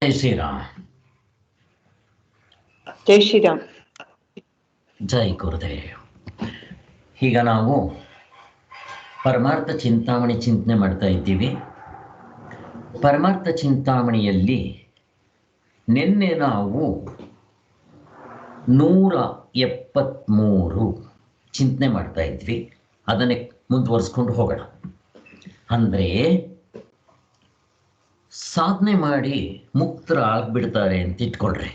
ಜೈ ಶ್ರೀರಾಮ್. ಜೈ ಶ್ರೀರಾಮ್. ಜೈ ಗುರುದೇವ್. ಈಗ ನಾವು ಪರಮಾರ್ಥ ಚಿಂತಾಮಣಿ ಚಿಂತನೆ ಮಾಡ್ತಾ ಇದ್ದೀವಿ. ಪರಮಾರ್ಥ ಚಿಂತಾಮಣಿಯಲ್ಲಿ ನಿನ್ನೆ ನಾವು 173 ಚಿಂತನೆ ಮಾಡ್ತಾ ಇದ್ವಿ. ಅದನ್ನೇ ಮುಂದುವರಿಸ್ಕೊಂಡು ಹೋಗೋಣ. ಅಂದರೆ ಸಾಧನೆ ಮಾಡಿ ಮುಕ್ತರಾಗ್ಬಿಡ್ತಾರೆ ಅಂತ ಇಟ್ಕೊಳ್ರಿ.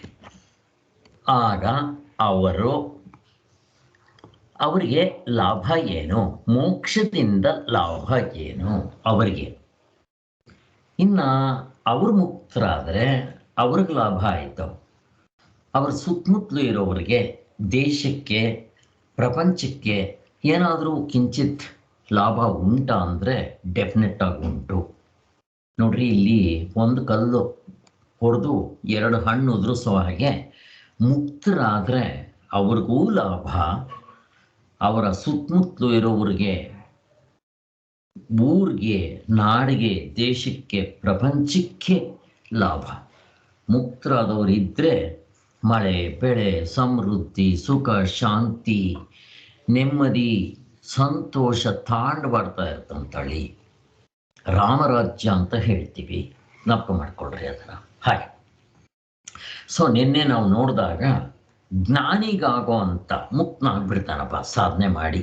ಆಗ ಅವರಿಗೆ ಲಾಭ ಏನು? ಮೋಕ್ಷದಿಂದ ಲಾಭ ಏನು ಅವರಿಗೆ? ಇನ್ನು ಅವ್ರು ಮುಕ್ತರಾದರೆ ಅವ್ರಿಗೆ ಲಾಭ ಆಯಿತು. ಅವ್ರ ಸುತ್ತಮುತ್ತಲು ಇರೋರಿಗೆ, ದೇಶಕ್ಕೆ, ಪ್ರಪಂಚಕ್ಕೆ ಏನಾದರೂ ಕಿಂಚಿತ್ ಲಾಭ ಉಂಟಾ ಅಂದರೆ ಡೆಫಿನೆಟ್ ಆಗಿ ಉಂಟು. ನೋಡ್ರಿ, ಇಲ್ಲಿ ಒಂದು ಕಲ್ಲು ಹೊಡೆದು 2 ಹಣ್ಣು ಉದುರಿಸೋ ಹಾಗೆ ಮುಕ್ತರಾದರೆ ಅವ್ರಿಗೂ ಲಾಭ, ಅವರ ಸುತ್ತಮುತ್ತಲು ಇರೋವ್ರಿಗೆ, ಊರಿಗೆ, ನಾಡಿಗೆ, ದೇಶಕ್ಕೆ, ಪ್ರಪಂಚಕ್ಕೆ ಲಾಭ. ಮುಕ್ತರಾದವರಿದ್ದರೆ ಮಳೆ, ಬೆಳೆ, ಸಮೃದ್ಧಿ, ಸುಖ, ಶಾಂತಿ, ನೆಮ್ಮದಿ, ಸಂತೋಷ ತಾಂಡವಾಡ್ತಾ ಇರ್ತಂತಳಿ ರಾಮರಾಜ್ಯ ಅಂತ ಹೇಳ್ತೀವಿ. ಜ್ಞಾಪಕ ಮಾಡ್ಕೊಳ್ರಿ ಅದನ್ನು. ಹಾಗೆ ಸೊ ನಿನ್ನೆ ನಾವು ನೋಡಿದಾಗ ಜ್ಞಾನಿಗಾಗೋ ಅಂತ ಮುಕ್ತನಾಗ್ಬಿಡ್ತಾನಪ್ಪ ಸಾಧನೆ ಮಾಡಿ.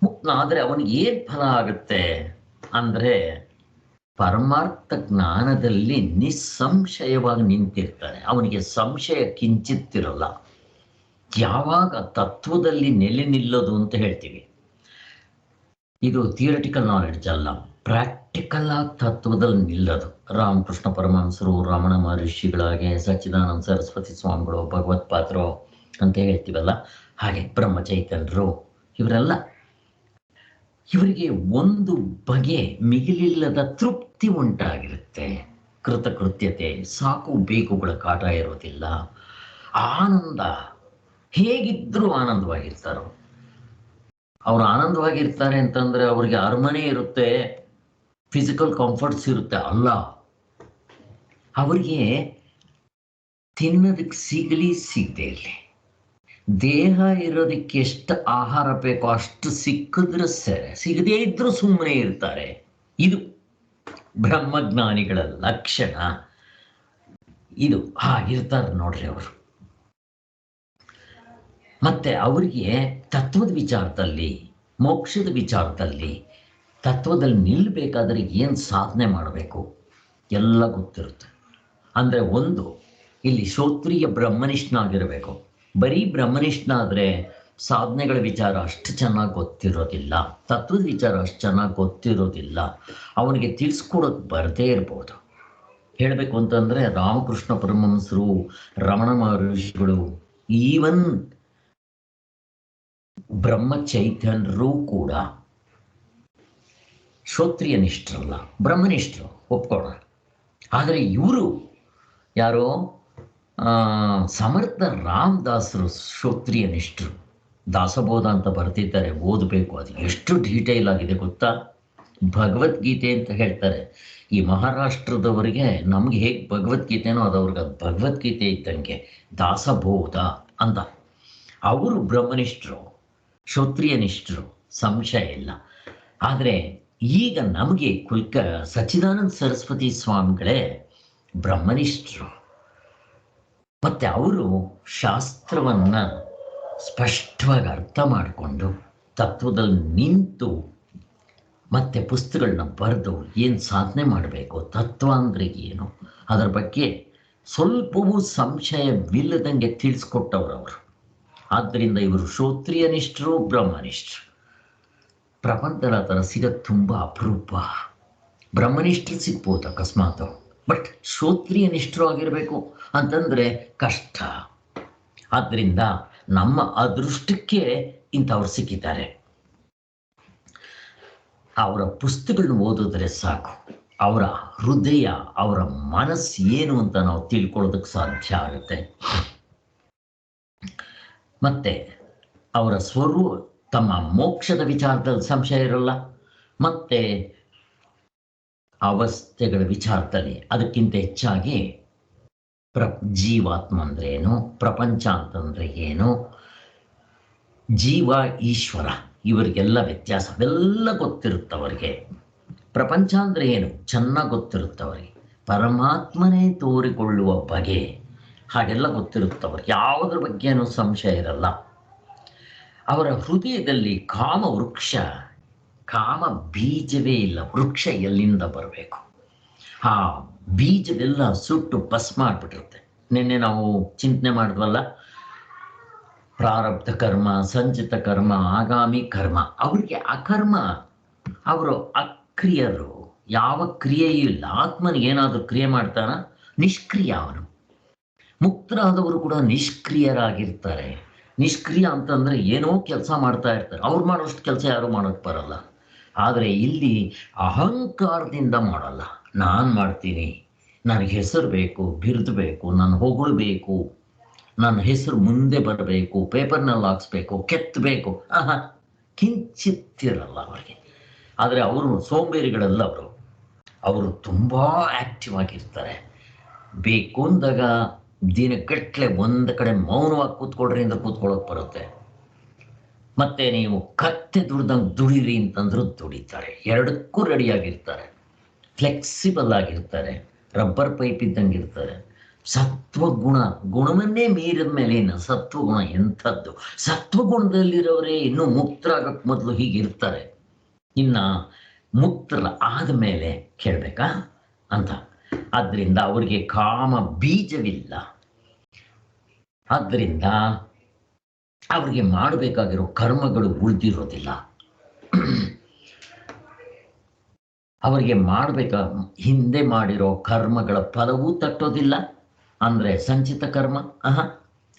ಮುಕ್ತನಾದರೆ ಅವನಿಗೆ ಏನು ಫಲ ಆಗುತ್ತೆ ಅಂದರೆ ಪರಮಾರ್ಥ ಜ್ಞಾನದಲ್ಲಿ ನಿಸ್ಸಂಶಯವಾಗಿ ನಿಂತಿರ್ತಾನೆ. ಅವನಿಗೆ ಸಂಶಯ ಕಿಂಚಿತ್ತಿರಲ್ಲ. ಯಾವಾಗ ತತ್ವದಲ್ಲಿ ನೆಲೆ ನಿಲ್ಲೋದು ಅಂತ ಹೇಳ್ತೀವಿ, ಇದು ಥಿಯರಿಟಿಕಲ್ ನಾಲೆಡ್ಜ್ ಅಲ್ಲ, ಪ್ರಾಕ್ಟಿಕಲ್ ಆಗಿ ತತ್ವದಲ್ಲಿ ನಿಲ್ಲೋದು. ರಾಮಕೃಷ್ಣ ಪರಮಹಂಸರು, ರಮಣ ಮಹರ್ಷಿಗಳಾಗೆ, ಸಚ್ಚಿದಾನಂದ ಸರಸ್ವತಿ ಸ್ವಾಮಿಗಳು, ಭಗವತ್ಪಾದರು ಅಂತ ಹೇಳ್ತೀವಲ್ಲ, ಹಾಗೆ ಬ್ರಹ್ಮಚೈತನ್ಯರು, ಇವರೆಲ್ಲ ಇವರಿಗೆ ಒಂದು ಬಗೆ ಮಿಗಿಲಿಲ್ಲದ ತೃಪ್ತಿ ಉಂಟಾಗಿರುತ್ತೆ. ಕೃತಕೃತ್ಯತೆ, ಸಾಕು ಬೇಕುಗಳ ಕಾಟ ಇರೋದಿಲ್ಲ. ಆನಂದ, ಹೇಗಿದ್ದರೂ ಆನಂದವಾಗಿರ್ತಾರೋ. ಅವರು ಆನಂದವಾಗಿರ್ತಾರೆ ಅಂತಂದರೆ ಅವ್ರಿಗೆ ಅರಮನೆ ಇರುತ್ತೆ, ಫಿಸಿಕಲ್ ಕಂಫರ್ಟ್ಸ್ ಇರುತ್ತೆ ಅಲ್ಲ. ಅವರಿಗೆ ತಿನ್ನೋದಕ್ಕೆ ಸಿಗಲಿ ಸಿಗದೆ ಇರಲಿ, ದೇಹ ಇರೋದಕ್ಕೆ ಎಷ್ಟು ಆಹಾರ ಬೇಕೋ ಅಷ್ಟು ಸಿಕ್ಕಿದ್ರೆ ಸರಿ, ಸಿಗದೇ ಇದ್ರೂ ಸುಮ್ಮನೆ ಇರ್ತಾರೆ. ಇದು ಬ್ರಹ್ಮಜ್ಞಾನಿಗಳ ಲಕ್ಷಣ. ಇದು ಹಾಗಿರ್ತಾರೆ ನೋಡ್ರಿ ಅವರು. ಮತ್ತೆ ಅವರಿಗೆ ತತ್ವದ ವಿಚಾರದಲ್ಲಿ, ಮೋಕ್ಷದ ವಿಚಾರದಲ್ಲಿ, ತತ್ವದಲ್ಲಿ ನಿಲ್ಲಬೇಕಾದ್ರೆ ಏನು ಸಾಧನೆ ಮಾಡಬೇಕು ಎಲ್ಲ ಗೊತ್ತಿರುತ್ತೆ. ಅಂದರೆ ಒಂದು, ಇಲ್ಲಿ ಶ್ರೋತ್ರಿಯ ಬ್ರಹ್ಮನಿಷ್ಠನಾಗಿರಬೇಕು. ಬರೀ ಬ್ರಹ್ಮನಿಷ್ಠನಾದರೆ ಸಾಧನೆಗಳ ವಿಚಾರ ಅಷ್ಟು ಚೆನ್ನಾಗಿ ಗೊತ್ತಿರೋದಿಲ್ಲ, ತತ್ವದ ವಿಚಾರ ಅಷ್ಟು ಚೆನ್ನಾಗಿ ಗೊತ್ತಿರೋದಿಲ್ಲ, ಅವನಿಗೆ ತಿಳಿಸ್ಕೊಡೋಕೆ ಬರದೇ ಇರ್ಬೋದು. ಹೇಳಬೇಕು ಅಂತಂದರೆ ರಾಮಕೃಷ್ಣ ಪರಮಹಂಸರು, ರಮಣ ಮಹರ್ಷಿಗಳು, ಈವನ್ ಬ್ರಹ್ಮಚೈತನ್ಯರು ಕೂಡ ಶ್ರೋತ್ರಿಯ ನಿಷ್ಠರಲ್ಲ, ಬ್ರಹ್ಮನಿಷ್ಠರು, ಒಪ್ಕೊಳ್ಳೋಣ. ಆದರೆ ಇವರು ಯಾರೋ ಸಮರ್ಥ ರಾಮದಾಸರು ಶ್ರೋತ್ರಿಯ ನಿಷ್ಠರು. ದಾಸಬೋಧ ಅಂತ ಬರ್ತಿದ್ದಾರೆ, ಓದಬೇಕು. ಅದು ಎಷ್ಟು ಡೀಟೇಲ್ ಆಗಿದೆ ಗೊತ್ತಾ? ಭಗವದ್ಗೀತೆ ಅಂತ ಹೇಳ್ತಾರೆ. ಈ ಮಹಾರಾಷ್ಟ್ರದವರಿಗೆ ನಮಗೆ ಹೇಗೆ ಭಗವದ್ಗೀತೆನೋ ಅದು ಅವ್ರಿಗೆ ಅದು ಭಗವದ್ಗೀತೆ ಇದ್ದಂಗೆ ದಾಸಬೋಧ ಅಂತ. ಅವರು ಬ್ರಹ್ಮನಿಷ್ಠರು, ಶ್ರೋತ್ರಿಯ ನಿಷ್ಠರು, ಸಂಶಯ ಇಲ್ಲ. ಆದರೆ ಈಗ ನಮಗೆ ಸಚ್ಚಿದಾನಂದ ಸರಸ್ವತಿ ಸ್ವಾಮಿಗಳೇ ಬ್ರಹ್ಮನಿಷ್ಠರು. ಮತ್ತು ಅವರು ಶಾಸ್ತ್ರವನ್ನು ಸ್ಪಷ್ಟವಾಗಿ ಅರ್ಥ ಮಾಡಿಕೊಂಡು ತತ್ವದಲ್ಲಿ ನಿಂತು ಮತ್ತು ಪುಸ್ತಕಗಳನ್ನ ಬರೆದು ಏನು ಸಾಧನೆ ಮಾಡಬೇಕು, ತತ್ವ ಅಂದರೆ ಏನು, ಅದರ ಬಗ್ಗೆ ಸ್ವಲ್ಪವೂ ಸಂಶಯವಿಲ್ಲದಂಗೆ ತಿಳಿಸ್ಕೊಟ್ಟವರು. ಆದ್ದರಿಂದ ಇವರು ಶ್ರೋತ್ರಿಯ ನಿಷ್ಠರು, ಬ್ರಹ್ಮನಿಷ್ಠರು. ಪ್ರಪಂಚದ ಥರ ಸಿಗೋದು ತುಂಬ ಅಪರೂಪ. ಬ್ರಹ್ಮನಿಷ್ಠರು ಸಿಗ್ಬೋದು ಅಕಸ್ಮಾತ್, ಬಟ್ ಶ್ರೋತ್ರಿಯ ನಿಷ್ಠರು ಆಗಿರಬೇಕು ಅಂತಂದರೆ ಕಷ್ಟ. ಆದ್ದರಿಂದ ನಮ್ಮ ಅದೃಷ್ಟಕ್ಕೆ ಇಂಥವ್ರು ಸಿಕ್ಕಿದ್ದಾರೆ. ಅವರ ಪುಸ್ತಕಗಳನ್ನ ಓದಿದ್ರೆ ಸಾಕು, ಅವರ ಹೃದಯ, ಅವರ ಮನಸ್ಸು ಏನು ಅಂತ ನಾವು ತಿಳ್ಕೊಳ್ಳೋದಕ್ಕೆ ಸಾಧ್ಯ ಆಗುತ್ತೆ. ಮತ್ತು ಅವರ ತಮ್ಮ ಮೋಕ್ಷದ ವಿಚಾರದಲ್ಲಿ ಸಂಶಯ ಇರಲ್ಲ. ಮತ್ತು ಅವಸ್ಥೆಗಳ ವಿಚಾರದಲ್ಲಿ ಅದಕ್ಕಿಂತ ಹೆಚ್ಚಾಗಿ ಜೀವಾತ್ಮ ಅಂದ್ರೆ ಏನು, ಪ್ರಪಂಚ ಅಂತಂದ್ರೆ ಏನು, ಜೀವ ಈಶ್ವರ ಇವರಿಗೆಲ್ಲ ವ್ಯತ್ಯಾಸ ಅವೆಲ್ಲ ಗೊತ್ತಿರುತ್ತವರಿಗೆ. ಪ್ರಪಂಚ ಅಂದರೆ ಏನು ಚೆನ್ನಾಗಿ ಗೊತ್ತಿರುತ್ತವರಿಗೆ. ಪರಮಾತ್ಮನೇ ತೋರಿಕೊಳ್ಳುವ ಬಗೆ ಹಾಗೆಲ್ಲ ಗೊತ್ತಿರುತ್ತವರಿಗೆ. ಯಾವುದ್ರ ಬಗ್ಗೆನೂ ಸಂಶಯ ಇರಲ್ಲ. ಅವರ ಹೃದಯದಲ್ಲಿ ಕಾಮ ವೃಕ್ಷ, ಕಾಮ ಬೀಜವೇ ಇಲ್ಲ. ವೃಕ್ಷ ಎಲ್ಲಿಂದ ಬರಬೇಕು? ಆ ಬೀಜವೆಲ್ಲ ಸುಟ್ಟು ಭಸ್ಮ ಮಾಡಿಬಿಟ್ಟಿರುತ್ತೆ. ನಿನ್ನೆ ನಾವು ಚಿಂತನೆ ಮಾಡಿದ್ವಲ್ಲ, ಪ್ರಾರಬ್ಧ ಕರ್ಮ, ಸಂಚಿತ ಕರ್ಮ, ಆಗಾಮಿ ಕರ್ಮ. ಅವರಿಗೆ ಅಕರ್ಮ, ಅವರು ಅಕ್ರಿಯರು, ಯಾವ ಕ್ರಿಯೆಯೂ ಇಲ್ಲ. ಆತ್ಮನಿಗೆ ಏನಾದರೂ ಕ್ರಿಯೆ ಮಾಡ್ತಾನ? ನಿಷ್ಕ್ರಿಯ ಅವನು. ಮುಕ್ತರಾದವರು ಕೂಡ ನಿಷ್ಕ್ರಿಯರಾಗಿರ್ತಾರೆ. ನಿಷ್ಕ್ರಿಯ ಅಂತಂದ್ರೆ ಏನೋ ಕೆಲಸ ಮಾಡ್ತಾ ಇರ್ತಾರೆ. ಅವ್ರು ಮಾಡೋಷ್ಟು ಕೆಲಸ ಯಾರು ಮಾಡೋಕ್ಕೆ ಬರಲ್ಲ. ಆದರೆ ಇಲ್ಲಿ ಅಹಂಕಾರದಿಂದ ಮಾಡಲ್ಲ. ನಾನು ಮಾಡ್ತೀನಿ, ನನಗೆ ಹೆಸರು ಬೇಕು, ಬಿರುದು ಬೇಕು, ನಾನು ಹೊಗಳಬೇಕು, ನನ್ನ ಹೆಸರು ಮುಂದೆ ಬರಬೇಕು, ಪೇಪರ್ನಲ್ಲಿ ಹಾಕ್ಸ್ಬೇಕು, ಕೆತ್ತಬೇಕು, ಕಿಂಚಿತ್ತಿರಲ್ಲ ಅವರಿಗೆ. ಆದರೆ ಅವರು ಸೋಂಬೇರಿಗಳೆಲ್ಲ ಅವರು ತುಂಬ ಆ್ಯಕ್ಟಿವ್ ಆಗಿರ್ತಾರೆ. ಬೇಕು ಅಂದಾಗ ದಿನಗಟ್ಟಲೆ ಒಂದು ಕಡೆ ಮೌನವಾಗಿ ಕೂತ್ಕೊಳ್ರಿ ಅಂದ್ರೆ ಕೂತ್ಕೊಳ್ಳೋಕೆ ಬರುತ್ತೆ. ಮತ್ತೆ ನೀವು ಕತ್ತೆ ದುಡ್ದಂಗೆ ದುಡಿರಿ ಅಂತಂದ್ರೂ ದುಡಿತಾರೆ. ಎರಡಕ್ಕೂ ರೆಡಿಯಾಗಿರ್ತಾರೆ. ಫ್ಲೆಕ್ಸಿಬಲ್ ಆಗಿರ್ತಾರೆ. ರಬ್ಬರ್ ಪೈಪ್ ಇದ್ದಂಗೆ ಇರ್ತಾರೆ. ಸತ್ವಗುಣ, ಗುಣವನ್ನೇ ಮೀರಿದ ಮೇಲೆ ಇನ್ನು ಸತ್ವಗುಣ ಎಂಥದ್ದು? ಸತ್ವಗುಣದಲ್ಲಿರೋರೇ ಇನ್ನೂ ಮುಕ್ತರಾಗಕ್ಕೆ ಮೊದಲು ಹೀಗಿರ್ತಾರೆ. ಇನ್ನು ಮುಕ್ತರ ಆದಮೇಲೆ ಕೇಳಬೇಕಾ ಅಂತ. ಆದ್ದರಿಂದ ಅವರಿಗೆ ಕಾಮ ಬೀಜವಿಲ್ಲ. ಆದ್ದರಿಂದ ಅವರಿಗೆ ಮಾಡಬೇಕಾಗಿರೋ ಕರ್ಮಗಳು ಉಳಿದಿರೋದಿಲ್ಲ. ಅವರಿಗೆ ಹಿಂದೆ ಮಾಡಿರೋ ಕರ್ಮಗಳ ಫಲವೂ ತಟ್ಟೋದಿಲ್ಲ. ಅಂದರೆ ಸಂಚಿತ ಕರ್ಮ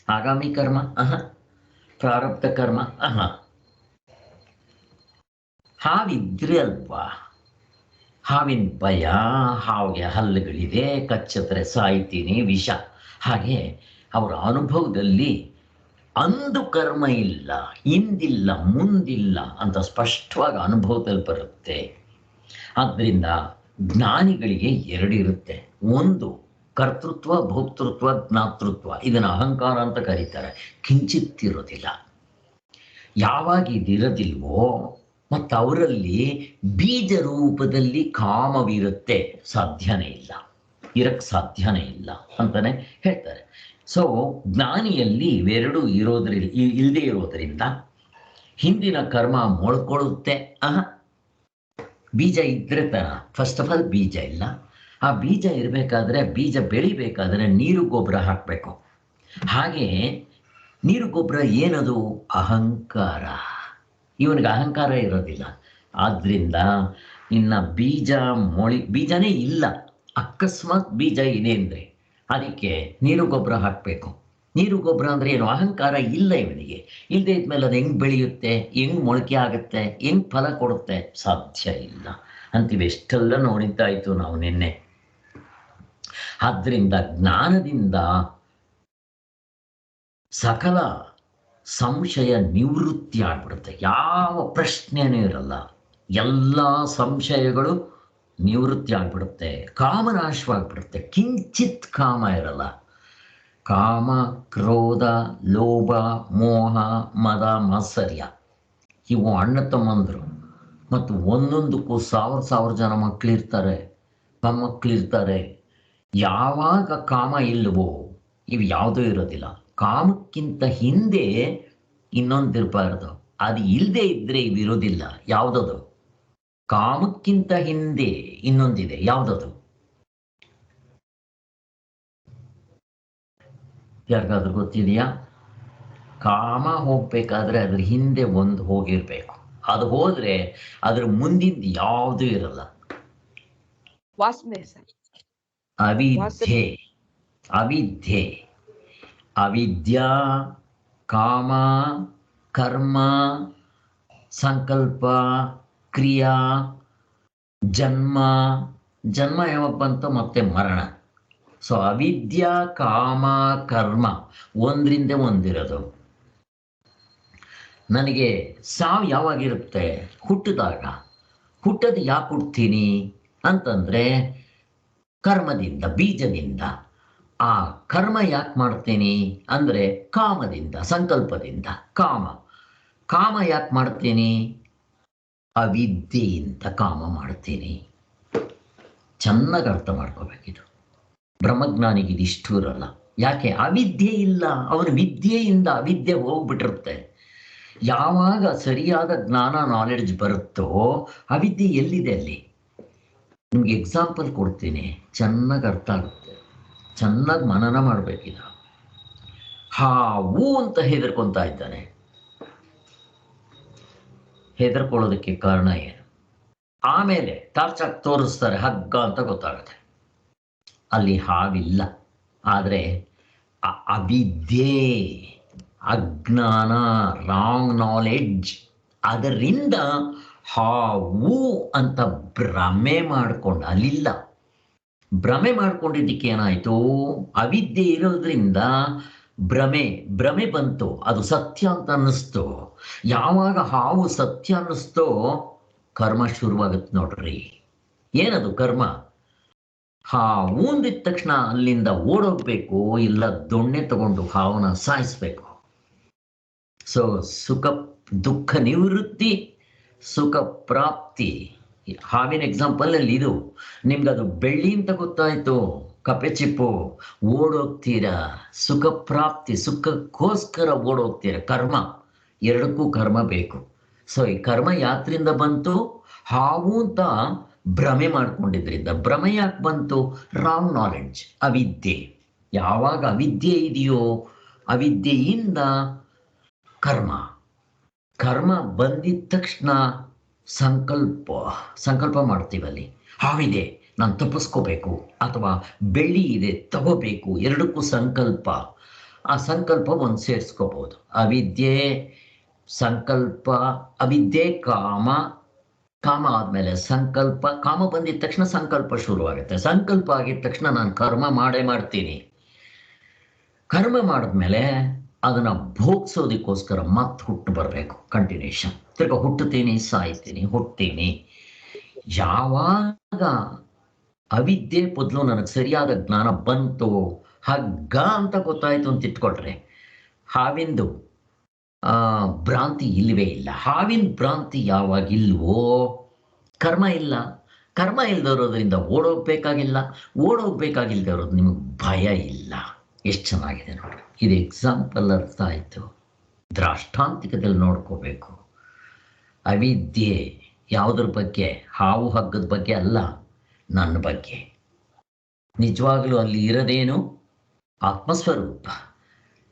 ಆಗಾಮಿ ಕರ್ಮ ಪ್ರಾರಬ್ಧ ಕರ್ಮ ಹಾವಿದ್ರೆ ಅಲ್ವಾ? ಹಾವಿನ ಭಯ, ಹಾವಿಗೆ ಹಲ್ಲುಗಳಿದೆ, ಕಚ್ಚಿದ್ರೆ ಸಾಯ್ತೀನಿ, ವಿಷ. ಹಾಗೆ ಅವರ ಅನುಭವದಲ್ಲಿ ಅಂದು ಕರ್ಮ ಇಲ್ಲ, ಹಿಂದಿಲ್ಲ, ಮುಂದಿಲ್ಲ ಅಂತ ಸ್ಪಷ್ಟವಾಗಿ ಅನುಭವದಲ್ಲಿ ಬರುತ್ತೆ. ಆದ್ದರಿಂದ ಜ್ಞಾನಿಗಳಿಗೆ ಎರಡಿರುತ್ತೆ. ಒಂದು ಕರ್ತೃತ್ವ, ಭೋಕ್ತೃತ್ವ, ಜ್ಞಾತೃತ್ವ. ಇದನ್ನು ಅಹಂಕಾರ ಅಂತ ಕರೀತಾರೆ. ಕಿಂಚಿತ್ತಿರೋದಿಲ್ಲ. ಯಾವಾಗ ಇದಿರೋದಿಲ್ವೋ ಮತ್ತು ಅವರಲ್ಲಿ ಬೀಜ ರೂಪದಲ್ಲಿ ಕಾಮವಿರುತ್ತೆ, ಸಾಧ್ಯನೇ ಇಲ್ಲ, ಇರಕ್ಕೆ ಸಾಧ್ಯನೇ ಇಲ್ಲ ಅಂತಾನೆ ಹೇಳ್ತಾರೆ. ಸೊ ಜ್ಞಾನಿಯಲ್ಲಿ ಇವೆರಡೂ ಇಲ್ಲದೆ ಇರೋದರಿಂದ ಹಿಂದಿನ ಕರ್ಮ ಮೊಳ್ಕೊಳ್ಳುತ್ತೆ. ಬೀಜ ಇದ್ರೆ ತರ. ಫಸ್ಟ್ ಆಫ್ ಆಲ್ ಬೀಜ ಇಲ್ಲ. ಆ ಬೀಜ ಇರಬೇಕಾದ್ರೆ, ಬೀಜ ಬೆಳಿಬೇಕಾದ್ರೆ ನೀರು ಗೊಬ್ಬರ ಹಾಕಬೇಕು. ಹಾಗೆ ನೀರು ಗೊಬ್ಬರ ಏನದು? ಅಹಂಕಾರ. ಇವನಿಗೆ ಅಹಂಕಾರ ಇರೋದಿಲ್ಲ. ಆದ್ದರಿಂದ ಇನ್ನು ಬೀಜನೇ ಇಲ್ಲ. ಅಕಸ್ಮಾತ್ ಬೀಜ ಇದೆ ಅಂದರೆ ಅದಕ್ಕೆ ನೀರು ಗೊಬ್ಬರ ಹಾಕಬೇಕು. ನೀರು ಗೊಬ್ಬರ ಅಂದರೆ ಏನು? ಅಹಂಕಾರ ಇಲ್ಲ ಇವನಿಗೆ. ಇಲ್ಲದೆ ಇದ್ಮೇಲೆ ಅದು ಹೆಂಗೆ ಬೆಳೆಯುತ್ತೆ, ಹೆಂಗೆ ಮೊಳಕೆ ಆಗುತ್ತೆ, ಹೆಂಗೆ ಫಲ ಕೊಡುತ್ತೆ? ಸಾಧ್ಯ ಇಲ್ಲ ಅಂತೀವಿ. ಎಷ್ಟೆಲ್ಲ ನೋಡಿದ್ದಾಯಿತು ನಾವು ನಿನ್ನೆ. ಆದ್ದರಿಂದ ಜ್ಞಾನದಿಂದ ಸಕಲ ಸಂಶಯ ನಿವೃತ್ತಿ ಆಗ್ಬಿಡುತ್ತೆ. ಯಾವ ಪ್ರಶ್ನೆನೂ ಇರಲ್ಲ. ಎಲ್ಲ ಸಂಶಯಗಳು ನಿವೃತ್ತಿ ಆಗ್ಬಿಡುತ್ತೆ. ಕಾಮನಾಶವಾಗ್ಬಿಡುತ್ತೆ. ಕಿಂಚಿತ್ ಕಾಮ ಇರಲ್ಲ. ಕಾಮ, ಕ್ರೋಧ, ಲೋಭ, ಮೋಹ, ಮದ, ಮಾತ್ಸರ್ಯ ಇವು ಅಣ್ಣ ತಮ್ಮಂದರು. ಮತ್ತು ಒಂದೊಂದಕ್ಕೂ ಸಾವಿರ ಜನ ಮಕ್ಕಳಿರ್ತಾರೆ, ಮೊಮ್ಮಕ್ಕಳಿರ್ತಾರೆ. ಯಾವಾಗ ಕಾಮ ಇಲ್ಲವೋ ಇವು ಯಾವುದೂ ಇರೋದಿಲ್ಲ. ಕಾಮಕ್ಕಿಂತ ಹಿಂದೆ ಇನ್ನೊಂದಿರಬಾರ್ದು. ಅದು ಇಲ್ಲದೆ ಇದ್ರೆ ಇವಿರೋದಿಲ್ಲ. ಯಾವುದದು? ಕಾಮಕ್ಕಿಂತ ಹಿಂದೆ ಇನ್ನೊಂದಿದೆ. ಯಾವುದದು? ಯಾರಿಗಾದ್ರೂ ಗೊತ್ತಿದೆಯಾ? ಕಾಮ ಹೋಗ್ಬೇಕಾದ್ರೆ ಅದ್ರ ಹಿಂದೆ ಒಂದು ಹೋಗಿರ್ಬೇಕು. ಅದು ಹೋದ್ರೆ ಅದ್ರ ಮುಂದಿನ ಯಾವುದೂ ಇರಲ್ಲ. ಅವಿದ್ಯೆ. ಅವಿದ್ಯೆ, ಅವಿದ್ಯಾ, ಕಾಮ, ಕರ್ಮ, ಸಂಕಲ್ಪ, ಕ್ರಿಯಾ, ಜನ್ಮ. ಜನ್ಮ ಯಾವಾಗ ಬಂತು? ಮತ್ತೆ ಮರಣ. ಸೊ ಅವಿದ್ಯಾ, ಕಾಮ, ಕರ್ಮ ಒಂದರಿಂದ ಒಂದಿರೋದು. ನನಗೆ ಸಾವು ಯಾವಾಗಿರುತ್ತೆ? ಹುಟ್ಟಿದಾಗ. ಹುಟ್ಟೋದು ಯಾಕೆ ಹುಡ್ತೀನಿ? ಅಂತಂದ್ರೆ ಕರ್ಮದಿಂದ, ಬೀಜದಿಂದ. ಆ ಕರ್ಮ ಯಾಕೆ ಮಾಡ್ತೀನಿ ಅಂದ್ರೆ ಕಾಮದಿಂದ, ಸಂಕಲ್ಪದಿಂದ. ಕಾಮ ಕಾಮ ಯಾಕೆ ಮಾಡ್ತೀನಿ? ಅವಿದ್ಯೆಯಿಂದ ಕಾಮ ಮಾಡ್ತೀನಿ. ಚೆನ್ನಾಗಿ ಅರ್ಥ ಮಾಡ್ಕೋಬೇಕಿದು. ಬ್ರಹ್ಮಜ್ಞಾನಿಗೆ ಇದಿಷ್ಟು ಇರಲ್ಲ. ಯಾಕೆ? ಅವಿದ್ಯೆ ಇಲ್ಲ. ಅವನ ವಿದ್ಯೆಯಿಂದ ಅವಿದ್ಯೆ ಹೋಗ್ಬಿಟ್ಟಿರುತ್ತೆ. ಯಾವಾಗ ಸರಿಯಾದ ಜ್ಞಾನ, ನಾಲೆಡ್ಜ್ ಬರುತ್ತೋ ಅವಿದ್ಯೆ ಎಲ್ಲಿದೆ ಅಲ್ಲಿ? ನಿಮ್ಗೆ ಎಕ್ಸಾಂಪಲ್ ಕೊಡ್ತೀನಿ, ಚೆನ್ನಾಗಿ ಅರ್ಥ ಆಗುತ್ತೆ. ಚೆನ್ನಾಗಿ ಮನನ ಮಾಡ್ಬೇಕಿದ. ಹಾವು ಅಂತ ಹೆದರ್ಕೊಂತ ಇದ್ದಾನೆ. ಹೆದರ್ಕೊಳ್ಳೋದಕ್ಕೆ ಕಾರಣ ಏನು? ಆಮೇಲೆ ಟಾರ್ಚ್ ಹಾಕಿ ತೋರಿಸ್ತಾರೆ, ಹಗ್ಗ ಅಂತ ಗೊತ್ತಾಗುತ್ತೆ. ಅಲ್ಲಿ ಹಾವಿಲ್ಲ. ಆದರೆ ಅವಿದ್ಯೆ, ಅಜ್ಞಾನ, ರಾಂಗ್ ನಾಲೆಡ್ಜ್, ಅದರಿಂದ ಹಾವು ಅಂತ ಭ್ರಮೆ ಮಾಡ್ಕೊಂಡು ಅಲ್ಲಿಲ್ಲ. ಭ್ರಮೆ ಮಾಡ್ಕೊಂಡಿದ್ದಕ್ಕೆ ಏನಾಯ್ತು? ಅವಿದ್ಯೆ ಇರೋದ್ರಿಂದ ಭ್ರಮೆ ಬಂತು. ಅದು ಸತ್ಯ ಅಂತ ಅನ್ನಿಸ್ತು. ಯಾವಾಗ ಹಾವು ಸತ್ಯ ಅನ್ನಿಸ್ತೋ ಕರ್ಮ ಶುರುವಾಗುತ್ತೆ ನೋಡ್ರಿ. ಏನದು ಕರ್ಮ? ಹಾವು ಅಂದಿದ ತಕ್ಷಣ ಅಲ್ಲಿಂದ ಓಡೋಗ್ಬೇಕು, ಇಲ್ಲ ದೊಣ್ಣೆ ತಗೊಂಡು ಹಾವನ್ನ ಸಾಯಿಸ್ಬೇಕು. ಸೊ ದುಃಖ ನಿವೃತ್ತಿ, ಸುಖ ಪ್ರಾಪ್ತಿ. ಹಾವಿನ ಎಕ್ಸಾಂಪಲ್ ಅಲ್ಲಿ ಇದು. ನಿಮ್ಗದು ಬೆಳ್ಳಿ ಅಂತ ಗೊತ್ತಾಯ್ತು, ಕಪ್ಪೆ ಚಿಪ್ಪು, ಓಡೋಗ್ತೀರಾ. ಸುಖ ಪ್ರಾಪ್ತಿ, ಸುಖಕ್ಕೋಸ್ಕರ ಓಡೋಗ್ತೀರಾ. ಕರ್ಮ, ಎರಡಕ್ಕೂ ಕರ್ಮ ಬೇಕು. ಸೊ ಈ ಕರ್ಮ ಯಾತ್ರಿಂದ ಬಂತು? ಹಾವು ಅಂತ ಭ್ರಮೆ ಮಾಡ್ಕೊಂಡಿದ್ರಿಂದ. ಭ್ರಮೆ ಯಾಕೆ ಬಂತು? ರಾಂಗ್ ನಾಲೆಡ್ಜ್, ಅವಿದ್ಯೆ. ಯಾವಾಗ ಅವಿದ್ಯೆ ಇದೆಯೋ ಅವಿದ್ಯೆಯಿಂದ ಕರ್ಮ ಬಂದಿದ ತಕ್ಷಣ ಸಂಕಲ್ಪ ಮಾಡ್ತೀವಲ್ಲಿ. ಹಾವಿದೆ, ನಾನು ತಪ್ಪಿಸ್ಕೋಬೇಕು, ಅಥವಾ ಬೆಳ್ಳಿ ಇದೆ ತಗೋಬೇಕು, ಎರಡಕ್ಕೂ ಸಂಕಲ್ಪ. ಆ ಸಂಕಲ್ಪ ಒಂದು ಸೇರಿಸ್ಕೋಬಹುದು. ಅವಿದ್ಯೆ, ಸಂಕಲ್ಪ, ಅವಿದ್ಯೆ, ಕಾಮ ಆದ್ಮೇಲೆ ಸಂಕಲ್ಪ. ಕಾಮ ಬಂದಿದ ತಕ್ಷಣ ಸಂಕಲ್ಪ ಶುರುವಾಗುತ್ತೆ. ಸಂಕಲ್ಪ ಆಗಿದ ತಕ್ಷಣ ನಾನು ಕರ್ಮ ಮಾಡ್ತೀನಿ. ಕರ್ಮ ಮಾಡಿದ್ಮೇಲೆ ಅದನ್ನ ಭೋಗಿಸೋದಕ್ಕೋಸ್ಕರ ಮತ್ತೆ ಹುಟ್ಟು ಬರಬೇಕು. ಕಂಟಿನ್ಯೂಷನ್. ತಿರ್ಗ ಹುಟ್ಟುತ್ತೀನಿ, ಸಾಯ್ತೀನಿ, ಹುಟ್ತೀನಿ. ಯಾವಾಗ ಅವಿದ್ಯೆ ಮೊದಲು ನನಗೆ ಸರಿಯಾದ ಜ್ಞಾನ ಬಂತು, ಹಗ್ಗ ಅಂತ ಗೊತ್ತಾಯ್ತು ಅಂತ ಇಟ್ಕೊಟ್ರೆ, ಹಾವಿಂದು ಭ್ರಾಂತಿ ಇಲ್ಲವೇ ಇಲ್ಲ. ಹಾವಿನ ಭ್ರಾಂತಿ ಯಾವಾಗ ಇಲ್ವೋ ಕರ್ಮ ಇಲ್ಲ. ಕರ್ಮ ಇಲ್ದಿರೋದ್ರಿಂದ ಓಡೋಗ್ಬೇಕಾಗಿಲ್ದೇ ಇರೋದು ನಿಮಗೆ ಭಯ ಇಲ್ಲ. ಎಷ್ಟು ಚೆನ್ನಾಗಿದೆ ನೋಡ್ರಿ. ಇದು ಎಕ್ಸಾಂಪಲ್ ಅರ್ಥ ಆಯ್ತು. ದ್ರಾಷ್ಟಾಂತಿಕದಲ್ಲಿ ನೋಡ್ಕೋಬೇಕು. ಅವಿದ್ಯೆ ಯಾವುದ್ರ ಬಗ್ಗೆ? ಹಾವು ಹಗ್ಗದ ಬಗ್ಗೆ ಅಲ್ಲ, ನನ್ನ ಬಗ್ಗೆ. ನಿಜವಾಗ್ಲೂ ಅಲ್ಲಿ ಇರೋದೇನು? ಆತ್ಮಸ್ವರೂಪ.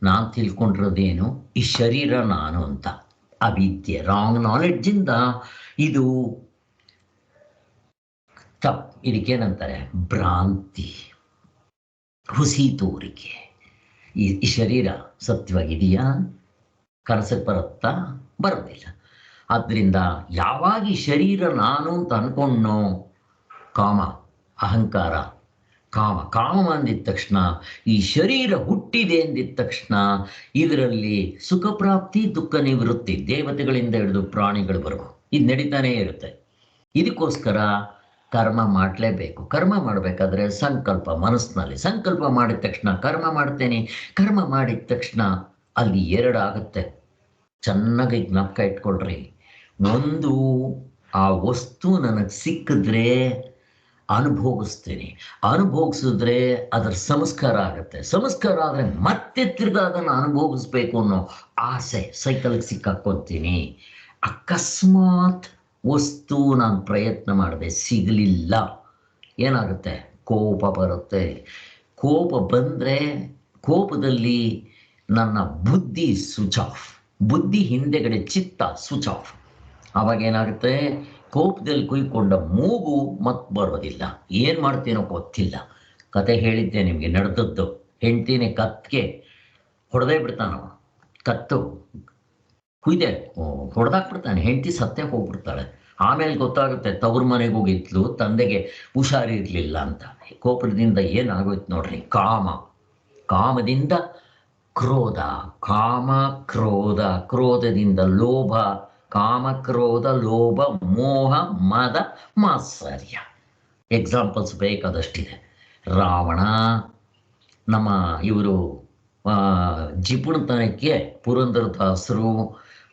ನಾನು ತಿಳ್ಕೊಂಡಿರೋದೇನು? ಈ ಶರೀರ ನಾನು ಅಂತ. ಅವಿದ್ಯೆ, ರಾಂಗ್ ನಾಲೆಡ್ಜಿಂದ ಇದು ಇದಕ್ಕೇನಂತಾರೆ? ಭ್ರಾಂತಿ, ಹುಸಿ ತೋರಿಕೆ. ಈ ಶರೀರ ಸತ್ಯವಾಗಿದೆಯಾ? ಕನಸಕ್ಕೆ ಬರುತ್ತಾ? ಬರೋದಿಲ್ಲ. ಆದ್ದರಿಂದ ಯಾವಾಗ ಈ ಶರೀರ ನಾನು ಅಂತ ಅನ್ಕೊಂಡೋ ಕಾಮ, ಅಹಂಕಾರ, ಕಾಮ ಅಂದಿದ ತಕ್ಷಣ, ಈ ಶರೀರ ಹುಟ್ಟಿದೆ ಅಂದಿದ ತಕ್ಷಣ ಇದರಲ್ಲಿ ಸುಖ ಪ್ರಾಪ್ತಿ, ದುಃಖ ನಿವೃತ್ತಿ, ದೇವತೆಗಳಿಂದ ಹಿಡಿದು ಪ್ರಾಣಿಗಳವರೆಗೂ ಇದು ನಡೀತಾನೇ ಇರುತ್ತೆ. ಇದಕ್ಕೋಸ್ಕರ ಕರ್ಮ ಮಾಡಲೇಬೇಕು. ಕರ್ಮ ಮಾಡಬೇಕಾದ್ರೆ ಸಂಕಲ್ಪ, ಮನಸ್ಸಿನಲ್ಲಿ ಸಂಕಲ್ಪ ಮಾಡಿದ ತಕ್ಷಣ ಕರ್ಮ ಮಾಡ್ತೇನೆ. ಕರ್ಮ ಮಾಡಿದ ತಕ್ಷಣ ಅಲ್ಲಿ ಎರಡಾಗುತ್ತೆ. ಚೆನ್ನಾಗಿ ಜ್ಞಾಪಕ ಇಟ್ಕೊಳ್ರಿ. ಒಂದು, ಆ ವಸ್ತು ನನಗೆ ಸಿಕ್ಕಿದ್ರೆ ಅನುಭೋಗಿಸ್ತೇನೆ. ಅನುಭೋಗಿಸಿದ್ರೆ ಅದರ ಸಂಸ್ಕಾರ ಆಗುತ್ತೆ. ಸಂಸ್ಕಾರ ಆದರೆ ಮತ್ತೆ ತಿರ್ಗಾ ಅದನ್ನು ಅನುಭೋಗಿಸ್ಬೇಕು ಅನ್ನೋ ಆಸೆ, ಸೈಕಲ್ಗೆ ಸಿಕ್ಕಾಕ್ಕೊತೀನಿ. ಅಕಸ್ಮಾತ್ ವಸ್ತು ನಾನು ಪ್ರಯತ್ನ ಮಾಡಿದೆ, ಸಿಗಲಿಲ್ಲ, ಏನಾಗುತ್ತೆ? ಕೋಪ ಬರುತ್ತೆ. ಕೋಪ ಬಂದರೆ ಕೋಪದಲ್ಲಿ ನನ್ನ ಬುದ್ಧಿ ಸ್ವಿಚ್ ಆಫ್. ಬುದ್ಧಿ ಹಿಂದೆಗಡೆ, ಚಿತ್ತ ಸ್ವಿಚ್ ಆಫ್. ಆವಾಗ ಏನಾಗುತ್ತೆ? ಕೋಪದಲ್ಲಿ ಕುಯ್ಕೊಂಡ ಮೂಗು ಮತ್ತೆ ಬರೋದಿಲ್ಲ. ಏನು ಮಾಡ್ತೀನೋ ಗೊತ್ತಿಲ್ಲ. ಕತೆ ಹೇಳಿದ್ದೆ ನಿಮಗೆ, ನಡೆದದ್ದು. ಹೆಂಡ್ತಿನೇ ಕತ್ಗೆ ಹೊಡೆದೇ ಬಿಡ್ತಾನವ. ಕತ್ತು ಕುಯ್ದೆ ಹೊಡೆದಾಕ್ಬಿಡ್ತಾನೆ. ಹೆಂಡತಿ ಸತ್ತೇ ಹೋಗ್ಬಿಡ್ತಾಳೆ. ಆಮೇಲೆ ಗೊತ್ತಾಗುತ್ತೆ ತವ್ರ ಮನೆಗೆ ಹೋಗಿದ್ಲು, ತಂದೆಗೆ ಹುಷಾರಿರ್ಲಿಲ್ಲ ಅಂತ. ಕೋಪದಿಂದ ಏನಾಗೋಯ್ತು ನೋಡ್ರಿ. ಕಾಮದಿಂದ ಕ್ರೋಧ, ಕ್ರೋಧದಿಂದ ಲೋಭ, ಕಾಮ, ಕ್ರೋಧ, ಲೋಭ, ಮೋಹ, ಮದ, ಮಾತ್ಸರ್ಯ. ಎಕ್ಸಾಂಪಲ್ಸ್ ಬೇಕಾದಷ್ಟಿದೆ. ರಾವಣ, ನಮ್ಮ ಇವರು ಜಿಪುಣತನಕ್ಕೆ ಪುರಂದರದಾಸರು,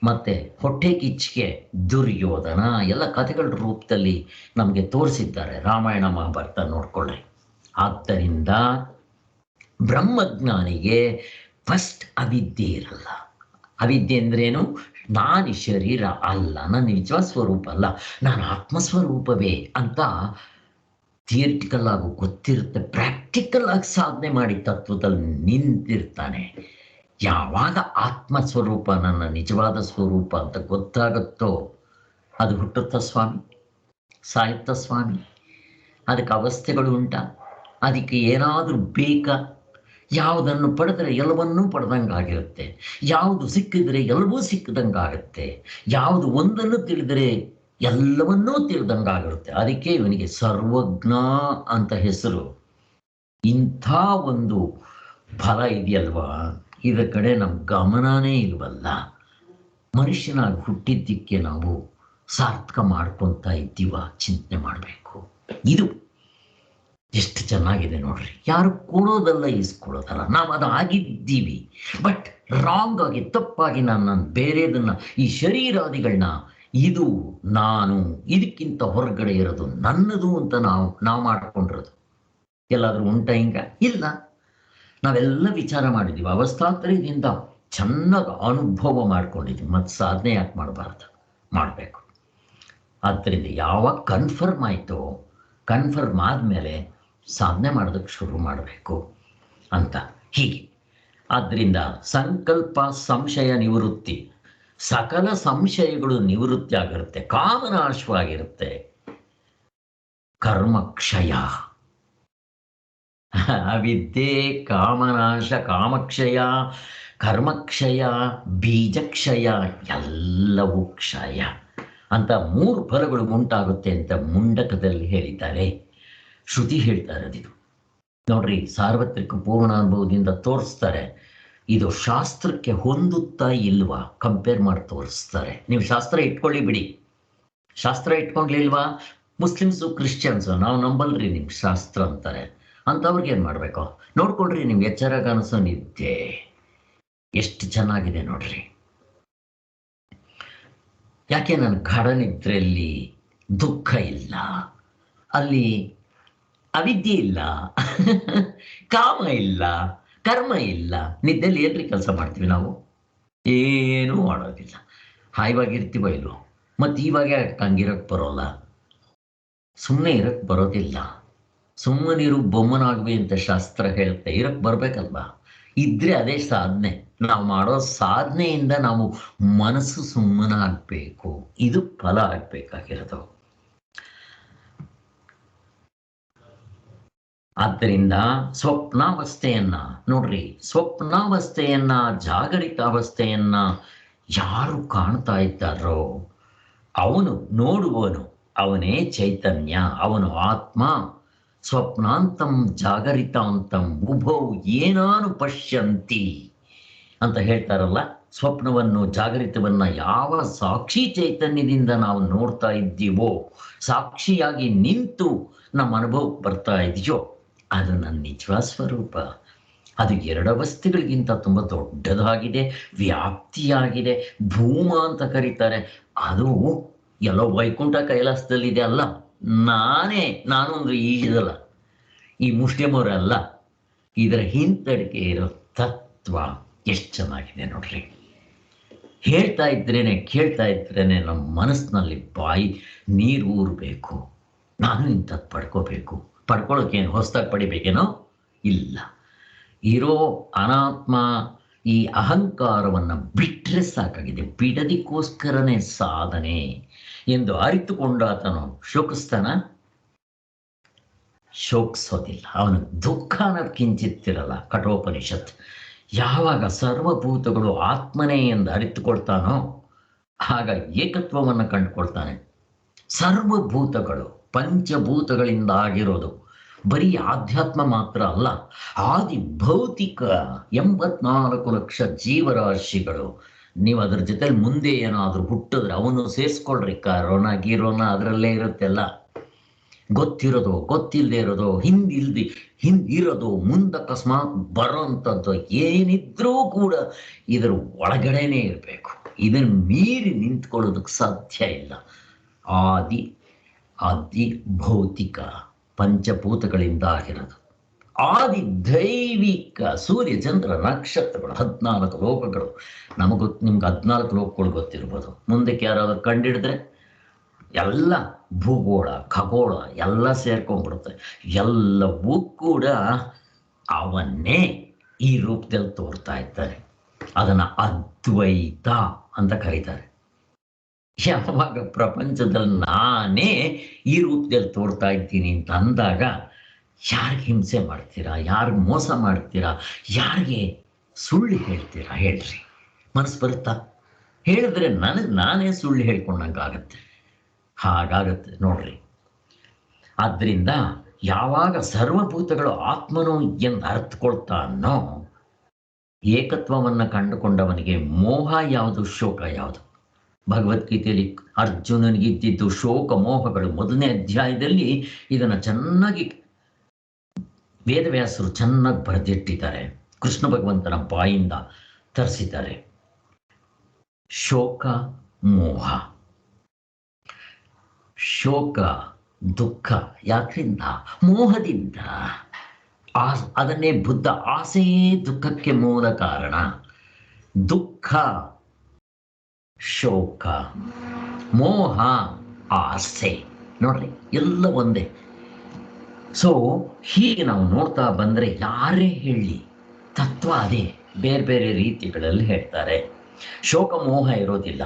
ಮತ್ತು ಹೊಟ್ಟೆ ಕಿಚ್ಚಿಗೆ ದುರ್ಯೋಧನ, ಎಲ್ಲ ಕಥೆಗಳ ರೂಪದಲ್ಲಿ ನಮಗೆ ತೋರಿಸಿದ್ದಾರೆ. ರಾಮಾಯಣ ಮಹಾಭಾರತ ನೋಡ್ಕೊಳ್ಳ್ರಿ. ಆದ್ದರಿಂದ ಬ್ರಹ್ಮಜ್ಞಾನಿಗೆ ಫಸ್ಟ್ ಅವಿದ್ಯೆ ಇರಲ್ಲ. ಅವಿದ್ಯೆ ಅಂದ್ರೇನು? ನಾನು ಈ ಶರೀರ ಅಲ್ಲ, ನನ್ನ ನಿಜ ಸ್ವರೂಪ ಅಲ್ಲ, ನಾನು ಆತ್ಮಸ್ವರೂಪವೇ ಅಂತ ಥಿಯರಿಟಿಕಲ್ ಆಗಿ ಗೊತ್ತಿರುತ್ತೆ. ಪ್ರಾಕ್ಟಿಕಲ್ ಆಗಿ ಸಾಧನೆ ಮಾಡಿ ತತ್ವದಲ್ಲಿ ನಿಂತಿರ್ತಾನೆ. ಯಾವಾಗ ಆತ್ಮಸ್ವರೂಪ ನನ್ನ ನಿಜವಾದ ಸ್ವರೂಪ ಅಂತ ಗೊತ್ತಾಗುತ್ತೋ ಅದು ಹುಟ್ಟುತ್ತ ಸ್ವಾಮಿ, ಸಾಯುತ್ತ ಸ್ವಾಮಿ. ಅದಕ್ಕೆ ಅವಸ್ಥೆಗಳು ಉಂಟಾ? ಅದಕ್ಕೆ ಏನಾದರೂ ಬೇಕಾ? ಯಾವುದನ್ನು ಪಡೆದರೆ ಎಲ್ಲವನ್ನೂ ಪಡೆದಂಗಾಗಿರುತ್ತೆ, ಯಾವುದು ಸಿಕ್ಕಿದರೆ ಎಲ್ಲವೂ ಸಿಕ್ಕದಂಗಾಗುತ್ತೆ, ಯಾವುದು ಒಂದನ್ನು ತಿಳಿದರೆ ಎಲ್ಲವನ್ನೂ ತಿಳಿದಂಗಾಗಿರುತ್ತೆ. ಅದಕ್ಕೆ ಇವನಿಗೆ ಸರ್ವಜ್ಞ ಅಂತ ಹೆಸರು. ಇಂಥ ಒಂದು ಫಲ ಇದೆಯಲ್ವಾ, ಇದರ ಕಡೆ ನಮ್ಮ ಗಮನನೇ ಇಲ್ವಲ್ಲ. ಮನುಷ್ಯನಾಗಿ ಹುಟ್ಟಿದ್ದಕ್ಕೆ ನಾವು ಸಾರ್ಥಕ ಮಾಡ್ಕೊತಾ ಇದ್ದೀವ? ಚಿಂತನೆ ಮಾಡಬೇಕು. ಇದು ಎಷ್ಟು ಚೆನ್ನಾಗಿದೆ ನೋಡ್ರಿ. ಯಾರು ಕೊಡೋದಲ್ಲ, ಇಸ್ಕೊಳ್ಳೋದಲ್ಲ, ನಾವು ಅದು ಆಗಿದ್ದೀವಿ. ಬಟ್ ರಾಂಗ್ ಆಗಿ, ತಪ್ಪಾಗಿ ನಾನು ಬೇರೆದನ್ನ, ಈ ಶರೀರಾದಿಗಳನ್ನ, ಇದು ನಾನು, ಇದಕ್ಕಿಂತ ಹೊರಗಡೆ ಇರೋದು ನನ್ನದು ಅಂತ ನಾವು ಮಾಡ್ಕೊಂಡಿರೋದು ಎಲ್ಲಾದ್ರೂ ಉಂಟ? ಹಿಂಗ ಇಲ್ಲ. ನಾವೆಲ್ಲ ವಿಚಾರ ಮಾಡಿದ್ದೀವಿ, ಅವಸ್ಥಾಂತರದಿಂದ ಚೆನ್ನಾಗಿ ಅನುಭವ ಮಾಡ್ಕೊಂಡಿದ್ದೀವಿ. ಮತ್ತು ಸಾಧನೆ ಯಾಕೆ ಮಾಡಬಾರ್ದು? ಮಾಡಬೇಕು. ಆದ್ದರಿಂದ ಯಾವಾಗ ಕನ್ಫರ್ಮ್ ಆಯಿತೋ, ಕನ್ಫರ್ಮ್ ಆದಮೇಲೆ ಸಾಧನೆ ಮಾಡೋದಕ್ಕೆ ಶುರು ಮಾಡಬೇಕು ಅಂತ ಹೀಗೆ. ಆದ್ದರಿಂದ ಸಂಕಲ್ಪ ಸಂಶಯ ನಿವೃತ್ತಿ, ಸಕಲ ಸಂಶಯಗಳು ನಿವೃತ್ತಿ ಆಗಿರುತ್ತೆ, ಕಾಮನಾಶವಾಗಿರುತ್ತೆ. ಕರ್ಮಕ್ಷಯ, ಅವಿದ್ಯೆ, ಕಾಮನಾಶ, ಕಾಮಕ್ಷಯ, ಕರ್ಮಕ್ಷಯ, ಬೀಜಕ್ಷಯ, ಎಲ್ಲವೂ ಕ್ಷಯ ಅಂತ 3 ಫಲಗಳು ಉಂಟಾಗುತ್ತೆ ಅಂತ ಮುಂಡಕದಲ್ಲಿ ಹೇಳಿದ್ದಾರೆ. ಶ್ರುತಿ ಹೇಳ್ತಾ ಇರೋದಿದು ನೋಡ್ರಿ. ಸಾರ್ವತ್ರಿಕ ಪೂರ್ಣಾನುಭವದಿಂದ ತೋರಿಸ್ತಾರೆ. ಇದು ಶಾಸ್ತ್ರಕ್ಕೆ ಹೊಂದುತ್ತಾ ಇಲ್ವಾ ಕಂಪೇರ್ ಮಾಡಿ ತೋರಿಸ್ತಾರೆ. ನೀವು ಶಾಸ್ತ್ರ ಇಟ್ಕೊಳ್ಳಿ ಬಿಡಿ, ಶಾಸ್ತ್ರ ಇಟ್ಕೊಂಡ್ಲಿಲ್ವಾ? ಮುಸ್ಲಿಮ್ಸು ಕ್ರಿಶ್ಚಿಯನ್ಸು ನಾವು ನಂಬಲ್ರಿ ನಿಮ್ ಶಾಸ್ತ್ರ ಅಂತಾರೆ. ಅಂಥವ್ರಿಗೆ ಏನು ಮಾಡಬೇಕು ನೋಡ್ಕೊಳ್ರಿ. ನಿಮ್ಗೆ ಎಚ್ಚರಾಗ ಅನಿಸೋ ನಿದ್ದೆ ಎಷ್ಟು ಚೆನ್ನಾಗಿದೆ ನೋಡ್ರಿ. ಯಾಕೆ ನನ್ನ ಗಾಢ ನಿದ್ರೆಯಲ್ಲಿ ದುಃಖ ಇಲ್ಲ, ಅಲ್ಲಿ ಅವಿದ್ಯೆ ಇಲ್ಲ, ಕಾಮ ಇಲ್ಲ, ಕರ್ಮ ಇಲ್ಲ. ನಿದ್ದೆಯಲ್ಲಿ ಏನ್ರಿ ಕೆಲಸ ಮಾಡ್ತೀವಿ ನಾವು? ಏನೂ ಮಾಡೋದಿಲ್ಲ. ಹಾಯ್ವಾಗಿರ್ತೀವ ಇಲ್ವೋ? ಮತ್ತು ಇವಾಗ ಹಂಗಿರಕ್ಕೆ ಬರೋಲ್ಲ, ಸುಮ್ಮನೆ ಇರಕ್ಕೆ ಬರೋದಿಲ್ಲ. ಸುಮ್ಮನಿರು ಬೊಮ್ಮನಾಗ್ವಿ ಅಂತ ಶಾಸ್ತ್ರ ಹೇಳುತ್ತೆ. ಇರಕ್ಕೆ ಬರ್ಬೇಕಲ್ವಾ? ಇದ್ರೆ ಅದೇ ಸಾಧನೆ. ನಾವು ಮಾಡೋ ಸಾಧನೆಯಿಂದ ನಾವು ಮನಸ್ಸು ಸುಮ್ಮನಾಗಬೇಕು. ಇದು ಫಲ ಆಗ್ಬೇಕಾಗಿರೋದು. ಆದ್ದರಿಂದ ಸ್ವಪ್ನಾವಸ್ಥೆಯನ್ನ ನೋಡ್ರಿ, ಸ್ವಪ್ನಾವಸ್ಥೆಯನ್ನ, ಜಾಗರಿತಾವಸ್ಥೆಯನ್ನ ಯಾರು ಕಾಣ್ತಾ ಇದ್ದಾರೋ ಅವನು ನೋಡುವನು, ಅವನೇ ಚೈತನ್ಯ, ಅವನು ಆತ್ಮ. ಸ್ವಪ್ನಾಂತಂ ಜಾಗರಿತಾಂತಂ ಉಭೌ ಏನಾನು ಪಶ್ಯಂತಿ ಅಂತ ಹೇಳ್ತಾರಲ್ಲ. ಸ್ವಪ್ನವನ್ನು, ಜಾಗರಿತವನ್ನ ಯಾವ ಸಾಕ್ಷಿ ಚೈತನ್ಯದಿಂದ ನಾವು ನೋಡ್ತಾ ಇದ್ದೀವೋ, ಸಾಕ್ಷಿಯಾಗಿ ನಿಂತು ನಮ್ಮ ಅನುಭವಕ್ಕೆ ಬರ್ತಾ ಇದೆಯೋ ಅದು ನನ್ನ ನಿಜವಾದ ಸ್ವರೂಪ. ಅದು 2 ಅವಸ್ಥೆಗಳಿಗಿಂತ ತುಂಬ ದೊಡ್ಡದಾಗಿದೆ, ವ್ಯಾಪ್ತಿಯಾಗಿದೆ. ಭೂಮ ಅಂತ ಕರೀತಾರೆ. ಅದು ಎಲ್ಲೋ ವೈಕುಂಠ ಕೈಲಾಸದಲ್ಲಿದೆ ಅಲ್ಲ, ನಾನು ಅಂದ್ರೆ ಈಜದಲ್ಲ, ಈ ಮುಷ್ಟಿಮೋರಲ್ಲ. ಇದರ ಹಿಂತಡಿಕೆ ಇರೋ ತತ್ವ ಎಷ್ಟು ಚೆನ್ನಾಗಿದೆ ನೋಡ್ರಿ. ಹೇಳ್ತಾ ಇದ್ರೇನೆ, ಕೇಳ್ತಾ ಇದ್ರೇನೆ ನಮ್ಮ ಮನಸ್ಸಿನಲ್ಲಿ ಬಾಯಿ ನೀರು ಊರಬೇಕು. ನಾನು ಇಂಥದ್ದು ಪಡ್ಕೋಬೇಕು. ಪಡ್ಕೊಳ್ಳೋಕೇನು ಹೊಸದಾಗಿ ಪಡಿಬೇಕೇನೋ? ಇಲ್ಲ. ಇರೋ ಅನಾತ್ಮ ಈ ಅಹಂಕಾರವನ್ನು ಬಿಟ್ಟರೆ ಸಾಕಾಗಿದೆ. ಬಿಡದಿಕ್ಕೋಸ್ಕರನೇ ಸಾಧನೆ ಎಂದು ಅರಿತುಕೊಂಡಾತನು ಶೋಕಿಸ್ತಾನ? ಶೋಕಿಸೋದಿಲ್ಲ. ಅವನು ದುಃಖ ಅನ್ನೋದು ಕಿಂಚಿತ್ತಿರಲ್ಲ. ಕಠೋಪನಿಷತ್ ಯಾವಾಗ ಸರ್ವಭೂತಗಳು ಆತ್ಮನೇ ಎಂದು ಅರಿತುಕೊಳ್ತಾನೋ ಆಗ ಏಕತ್ವವನ್ನು ಕಂಡುಕೊಳ್ತಾನೆ. ಸರ್ವಭೂತಗಳು ಪಂಚಭೂತಗಳಿಂದ ಆಗಿರೋದು. ಬರೀ ಆಧ್ಯಾತ್ಮ ಮಾತ್ರ ಅಲ್ಲ, ಆದಿ ಭೌತಿಕ 84 ಲಕ್ಷ ಜೀವರಾಶಿಗಳು. ನೀವು ಅದ್ರ ಜೊತೆ ಮುಂದೆ ಏನಾದರೂ ಹುಟ್ಟಿದ್ರೆ ಅವನು ಸೇರಿಸ್ಕೊಳ್ರಿ. ಕರೋನಾ ಗೀರೋನಾ ಅದರಲ್ಲೇ ಇರುತ್ತೆಲ್ಲ. ಗೊತ್ತಿರೋದು ಗೊತ್ತಿಲ್ಲದೆ ಇರೋದು ಹಿಂದಿರೋದು ಮುಂದೆ ಅಕಸ್ಮಾತ್ ಬರೋಂಥದ್ದು ಏನಿದ್ರೂ ಕೂಡ ಇದರ ಒಳಗಡೆನೆ ಇರಬೇಕು. ಇದನ್ನು ಮೀರಿ ನಿಂತ್ಕೊಳ್ಳೋದಕ್ಕೆ ಸಾಧ್ಯ ಇಲ್ಲ. ಆದಿ ಭೌತಿಕ ಪಂಚಭೂತಗಳಿಂದ ಆಗಿರೋದು, ಆದಿ ದೈವಿಕ ಸೂರ್ಯ ಚಂದ್ರ ನಕ್ಷತ್ರಗಳು 14 ಲೋಕಗಳು. ನಿಮ್ಗೆ 14 ಲೋಕಗಳು ಗೊತ್ತಿರ್ಬೋದು. ಮುಂದಕ್ಕೆ ಯಾರಾದ್ರೂ ಕಂಡಿಡಿದ್ರೆ ಎಲ್ಲ ಭೂಗೋಳ ಖಗೋಳ ಎಲ್ಲ ಸೇರ್ಕೊಂಡ್ಬಿಡುತ್ತೆ. ಎಲ್ಲವೂ ಕೂಡ ಅವನ್ನೇ ಈ ರೂಪದಲ್ಲಿ ತೋರ್ತಾ ಇದ್ದಾರೆ. ಅದನ್ನ ಅದ್ವೈತ ಅಂತ ಕರೀತಾರೆ. ಯಾವಾಗ ಪ್ರಪಂಚದಲ್ಲಿ ನಾನೇ ಈ ರೂಪದಲ್ಲಿ ತೋರ್ತಾ ಇದ್ದೀನಿ ಅಂತ ಅಂದಾಗ ಯಾರಿಗೆ ಹಿಂಸೆ ಮಾಡ್ತೀರಾ, ಯಾರಿಗೆ ಮೋಸ ಮಾಡ್ತೀರಾ, ಯಾರಿಗೆ ಸುಳ್ಳು ಹೇಳ್ತೀರಾ ಹೇಳ್ರಿ? ಮನಸ್ಸು ಬರುತ್ತಾ? ಹೇಳಿದ್ರೆ ನಾನೇ ಸುಳ್ಳು ಹೇಳ್ಕೊಂಡಂಗಾಗತ್ತೆ. ಹಾಗಾಗತ್ತೆ ನೋಡ್ರಿ. ಆದ್ರಿಂದ ಯಾವಾಗ ಸರ್ವಭೂತಗಳು ಆತ್ಮನು ಎಂದು ಅರ್ಥಕೊಳ್ತಾನೋ, ಏಕತ್ವವನ್ನ ಕಂಡುಕೊಂಡವನಿಗೆ ಮೋಹ ಯಾವುದು, ಶೋಕ ಯಾವುದು? ಭಗವದ್ಗೀತೆಯಲ್ಲಿ ಅರ್ಜುನನಿಗಿದ್ದಿದ್ದು ಶೋಕ ಮೋಹಗಳು. 1ನೇ ಅಧ್ಯಾಯದಲ್ಲಿ ಇದನ್ನ ಚೆನ್ನಾಗಿ ವೇದವ್ಯಾಸರು ಚೆನ್ನಾಗಿ ಬರೆದಿಟ್ಟಿದ್ದಾರೆ. ಕೃಷ್ಣ ಭಗವಂತನ ಬಾಯಿಂದ ತರಿಸಿದ್ದಾರೆ. ಶೋಕ ಮೋಹ. ಶೋಕ ದುಃಖ ಯಾಕ್ರಿಂದ? ಮೋಹದಿಂದ. ಅದನ್ನೇ ಬುದ್ಧ ಆಸೆಯೇ ದುಃಖಕ್ಕೆ ಮೂಲ ಕಾರಣ. ದುಃಖ ಶೋಕ, ಮೋಹ ಆಸೆ. ನೋಡ್ರಿ, ಎಲ್ಲ ಒಂದೇ. ಸೊ ಹೀಗೆ ನಾವು ನೋಡ್ತಾ ಬಂದ್ರೆ ಯಾರೇ ಹೇಳಿ ತತ್ವ ಅದೇ, ಬೇರೆ ಬೇರೆ ರೀತಿಗಳಲ್ಲಿ ಹೇಳ್ತಾರೆ. ಶೋಕ ಮೋಹ ಇರೋದಿಲ್ಲ.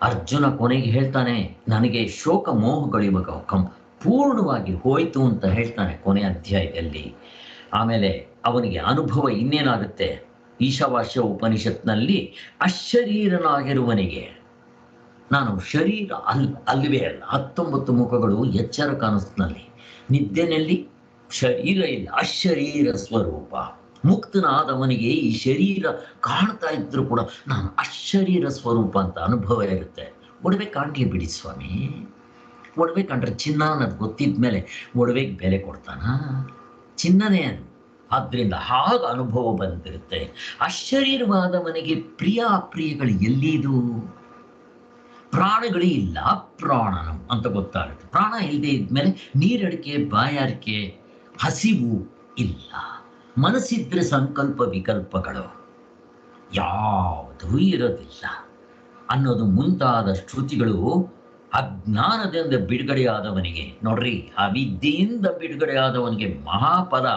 ಅರ್ಜುನ ಕೊನೆಗೆ ಹೇಳ್ತಾನೆ, ನನಗೆ ಶೋಕ ಮೋಹಗಳು ಇವಾಗ ಪೂರ್ಣವಾಗಿ ಹೋಯ್ತು ಅಂತ ಹೇಳ್ತಾನೆ ಕೊನೆ ಅಧ್ಯಾಯದಲ್ಲಿ. ಆಮೇಲೆ ಅವನಿಗೆ ಅನುಭವ ಇನ್ನೇನಾಗುತ್ತೆ? ಈಶಾವಾಸ್ಯ ಉಪನಿಷತ್ನಲ್ಲಿ ಅಶರೀರನಾಗಿರುವನಿಗೆ ನಾನು ಶರೀರ ಅಲ್ಲವೇ ಅಲ್ಲ. 19 ಮುಖಗಳು ಎಚ್ಚರ ಕನಸಿನಲ್ಲಿ, ನಿದ್ದೆನಲ್ಲಿ ಶರೀರ ಇಲ್ಲ, ಅಶರೀರ ಸ್ವರೂಪ. ಮುಕ್ತನಾದವನಿಗೆ ಈ ಶರೀರ ಕಾಣ್ತಾ ಇದ್ರು ಕೂಡ ನಾನು ಅಶರೀರ ಸ್ವರೂಪ ಅಂತ ಅನುಭವ ಇರುತ್ತೆ. ಒಡವೆ ಕಾಣ್ಲಿ ಬಿಡಿ ಸ್ವಾಮಿ. ಒಡವೆ ಕಂಡ್ರೆ ಚಿನ್ನ ಅನ್ನೋದು ಗೊತ್ತಿದ್ಮೇಲೆ ಒಡವೆಗೆ ಬೆಲೆ ಕೊಡ್ತಾನ? ಚಿನ್ನನೇ ಅದು. ಆದ್ರಿಂದ ಹಾಗ ಅನುಭವ ಬಂದಿರುತ್ತೆ. ಅಶರೀರವಾದವನಿಗೆ ಪ್ರಿಯ ಅಪ್ರಿಯಗಳು ಎಲ್ಲಿದು? ಪ್ರಾಣಗಳೇ ಇಲ್ಲ, ಅಪ್ರಾಣನಂ ಅಂತ ಗೊತ್ತಾಗುತ್ತೆ. ಪ್ರಾಣ ಇಲ್ಲದೆ ಇದ್ಮೇಲೆ ನೀರಡಿಕೆ, ಬಾಯಾರಿಕೆ, ಹಸಿವು ಇಲ್ಲ. ಮನಸ್ಸಿದ್ರೆ ಸಂಕಲ್ಪ ವಿಕಲ್ಪಗಳು ಯಾವುದೂ ಇರೋದಿಲ್ಲ ಅನ್ನೋದು ಮುಂತಾದ ಶ್ರುತಿಗಳು ಅಜ್ಞಾನದಿಂದ ಬಿಡುಗಡೆಯಾದವನಿಗೆ, ನೋಡ್ರಿ, ಅವಿದ್ಯೆಯಿಂದ ಬಿಡುಗಡೆಯಾದವನಿಗೆ ಮಹಾಪದ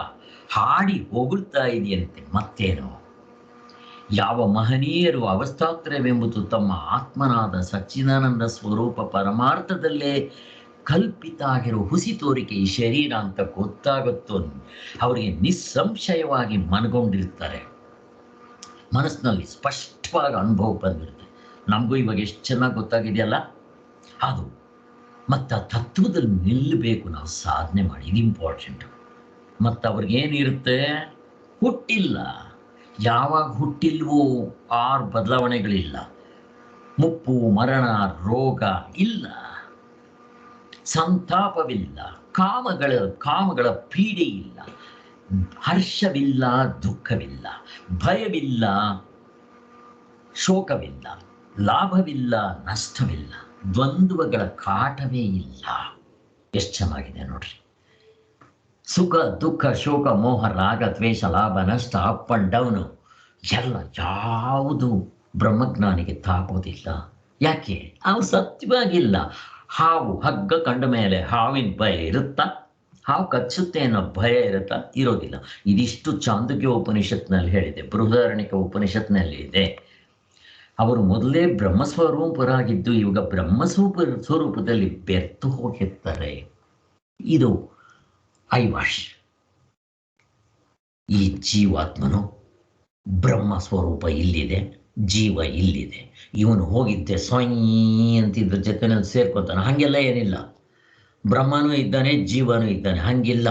ಹಾಡಿ ಹೊಗಳ್ತಾ ಇದೆಯಂತೆ. ಮತ್ತೇನು? ಯಾವ ಮಹನೀಯರು ಅವಸ್ಥಾತ್ರಯವೆಂಬುದು ತಮ್ಮ ಆತ್ಮನಾದ ಸಚ್ಚಿದಾನಂದ ಸ್ವರೂಪ ಪರಮಾರ್ಥದಲ್ಲೇ ಕಲ್ಪಿತ ಆಗಿರೋ ಹುಸಿ ತೋರಿಕೆ ಈ ಶರೀರ ಅಂತ ಗೊತ್ತಾಗುತ್ತೋ ಅವರಿಗೆ ನಿಸ್ಸಂಶಯವಾಗಿ ಮನಗೊಂಡಿರ್ತಾರೆ. ಮನಸ್ಸಿನಲ್ಲಿ ಸ್ಪಷ್ಟವಾಗಿ ಅನುಭವ ಬಂದಿರುತ್ತೆ. ನಮಗೂ ಇವಾಗ ಎಷ್ಟು ಚೆನ್ನಾಗಿ ಗೊತ್ತಾಗಿದೆಯಲ್ಲ ಅದು. ಮತ್ತು ಆ ತತ್ವದಲ್ಲಿ ನಿಲ್ಲಬೇಕು ನಾವು, ಸಾಧನೆ ಮಾಡಿ. ಇದು ಇಂಪಾರ್ಟೆಂಟ್. ಮತ್ತು ಅವ್ರಿಗೇನಿರುತ್ತೆ? ಹುಟ್ಟಿಲ್ಲ. ಯಾವಾಗ ಹುಟ್ಟಿಲ್ವೋ 6 ಬದಲಾವಣೆಗಳಿಲ್ಲ. ಮುಪ್ಪು, ಮರಣ, ರೋಗ ಇಲ್ಲ, ಸಂತಾಪವಿಲ್ಲ, ಕಾಮಗಳ ಪೀಡೆ ಇಲ್ಲ, ಹರ್ಷವಿಲ್ಲ, ದುಃಖವಿಲ್ಲ, ಭಯವಿಲ್ಲ, ಶೋಕವಿಲ್ಲ, ಲಾಭವಿಲ್ಲ, ನಷ್ಟವಿಲ್ಲ, ದ್ವಂದ್ವಗಳ ಕಾಟವೇ ಇಲ್ಲ. ಎಷ್ಟು ಚೆನ್ನಾಗಿದೆ ನೋಡ್ರಿ. ಸುಖ ದುಃಖ ಶೋಕ ಮೋಹ ರಾಗ ದ್ವೇಷ ಲಾಭ ನಷ್ಟ ಅಪ್ ಅಂಡ್ ಡೌನು ಎಲ್ಲ ಯಾವುದು ಬ್ರಹ್ಮಜ್ಞಾನಿಗೆ ತಾಕೋದಿಲ್ಲ. ಯಾಕೆ? ಅವು ಸತ್ಯವಾಗಿಲ್ಲ. ಹಾವು ಹಗ್ಗ ಕಂಡ ಮೇಲೆ ಹಾವಿನ ಭಯ ಇರುತ್ತಾ? ಹಾವು ಕಚ್ಚುತ್ತೆ ಅನ್ನೋ ಭಯ ಇರುತ್ತಾ? ಇರೋದಿಲ್ಲ. ಇದಿಷ್ಟು ಚಾಂದೋಗ್ಯ ಉಪನಿಷತ್ನಲ್ಲಿ ಹೇಳಿದೆ, ಬೃಹದಾರಣ್ಯಕ ಉಪನಿಷತ್ನಲ್ಲಿ ಇದೆ. ಅವರು ಮೊದಲೇ ಬ್ರಹ್ಮಸ್ವರೂಪರಾಗಿದ್ದು ಇವಾಗ ಸ್ವರೂಪದಲ್ಲಿ ಬೆರ್ತು ಹೋಗಿರ್ತಾರೆ. ಇದು ಐವಾಶ್. ಈ ಜೀವಾತ್ಮನು ಬ್ರಹ್ಮ ಸ್ವರೂಪ ಇಲ್ಲಿದೆ, ಜೀವ ಇಲ್ಲಿದೆ. ಇವನು ಹೋಗಿದ್ದೆ ಸ್ವಯಂ ಅಂತಿದ್ರ ಜೊತೆನಲ್ಲಿ ಸೇರ್ಕೊತಾನೆ. ಹಾಗೆಲ್ಲ ಏನಿಲ್ಲ. ಬ್ರಹ್ಮನೂ ಇದ್ದಾನೆ, ಜೀವನೂ ಇದ್ದಾನೆ. ಹಂಗಿಲ್ಲ.